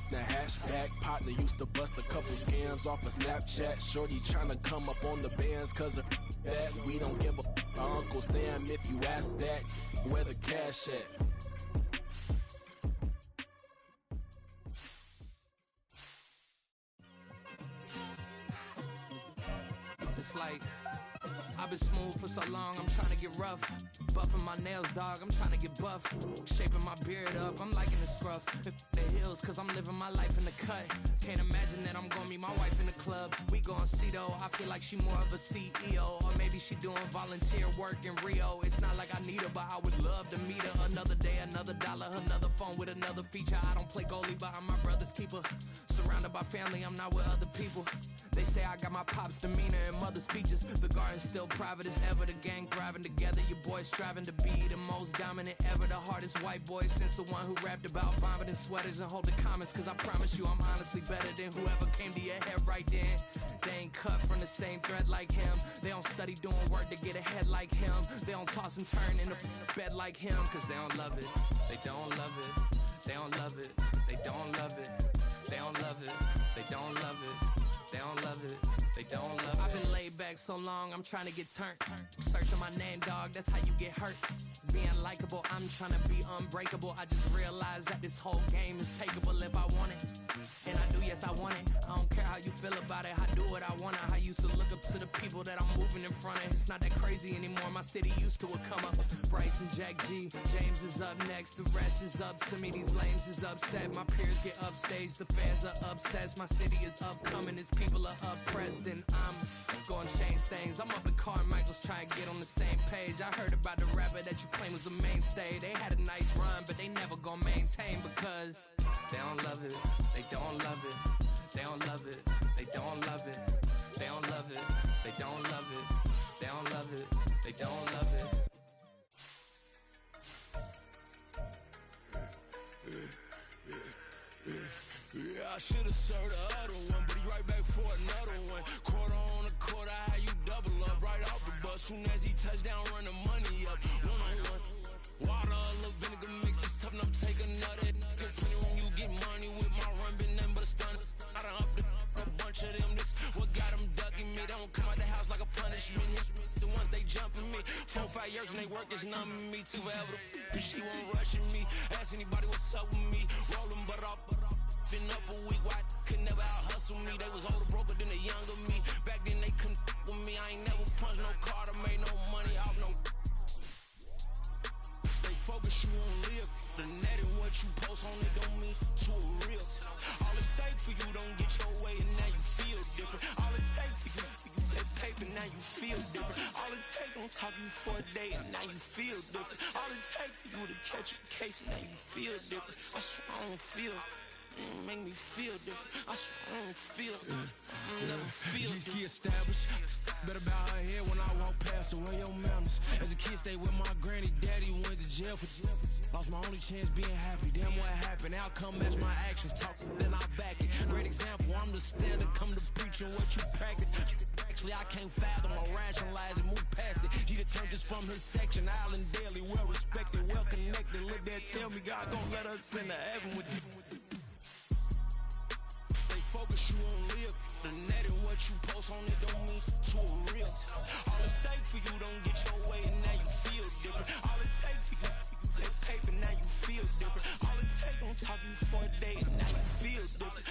The hashback partner used to bust a couple scams off of Snapchat. Shorty tryna come up on the bands cause of that. We don't give a Uncle Sam if you ask that. Where the cash at? It's like I've been smooth for so long, I'm trying to get rough. Buffing my nails, dog, I'm trying to get buff. Shaping my beard up, I'm liking the scruff. The hills, cause I'm living my life in the cut. Can't imagine that I'm gonna meet my wife in the club. We gon' see though, I feel like she more of a CEO. Or maybe she doing volunteer work in Rio. It's not like I need her, but I would love to meet her. Another day, another dollar, another phone with another feature. I don't play goalie, but I'm my brother's keeper. Surrounded by family, I'm not with other people. They say I got my pop's demeanor and mother's features. The garden's still private as ever. The gang thriving together. Your boy striving to be the most dominant ever. The hardest white boy since the one who rapped about vomiting sweaters and holding comments. Cause I promise you I'm honestly better than whoever came to your head right then. They ain't cut from the same thread like him. They don't study doing work to get ahead like him. They don't toss and turn in the bed like him. Cause they don't love it. They don't love it. They don't love it. They don't love it. They don't love it. They don't love it. They don't love it. They don't love it. I've been laid back so long, I'm trying to get turned. Searching my name, dog, that's how you get hurt. Being likable, I'm trying to be unbreakable. I just realized that this whole game is takeable if I want it. And I do, yes, I want it. I don't care how you feel about it, I do what I want it. I used to look up to the people that I'm moving in front of. It's not that crazy anymore, my city used to a come up. Bryce and Jack G, James is up next. The rest is up to me, these lames is upset. My peers get upstaged, the fans are obsessed. My city is upcoming, his people are oppressed. And I'm gonna change things. I'm up at Carmichael's trying to get on the same page. I heard about the rapper that you claim was a mainstay. They had a nice run, but they never gonna maintain because they don't love it, they don't love it, they don't love it, they don't love it, they don't love it, they don't love it, they don't love it, they don't love it. Yeah, I should've served the other one, but he right back for another one. Quarter on a quarter, how you double up right off the bus. Soon as he touch down, run the money up. One on one. Water, a little vinegar mix, it's tough enough to take another. Still plenty when you get money with my run, been nothing but a stun. I done up a bunch of them. This what got them ducking me. They don't come out the house like a punishment. The ones they jumping me. 4 or 5 years and they work is numbing me. Too forever the she won't rushing me. Ask anybody what's up with me. Rolling butt off. Been up a week, why could never out hustle me? They was older, broker than the younger me. Back then they couldn't with me. I ain't never punched no card or made no money off no. They focus you on live. The net and what you post on it don't mean to a real. All it take for you don't get your way and now you feel different. All it take for you that paper now you feel different. All it take don't talk you for a day and now you feel different. All it take for you to catch a case and now you feel different. I swear I don't feel. Make me feel different. I swear I don't feel. I never feel different. Established. Better bow her head when I walk past her. Where your manners? As a kid, stayed with my granny. Daddy went to jail for. Lost my only chance being happy. Damn, what happened? Outcome match my actions. Talk, then I back it. Great example. I'm the standard. Come to preaching what you practice. Actually, I can't fathom or rationalize and move past it. He turned this from his section. Island daily, well respected, well connected. Look there, tell me God gon' let us into heaven with this. Focus you on live. The net and what you post on it don't mean to a real. All it take for you don't get your way and now you feel different. All it take for you that paper now you feel different. All it take don't talk you for a day and now you feel different.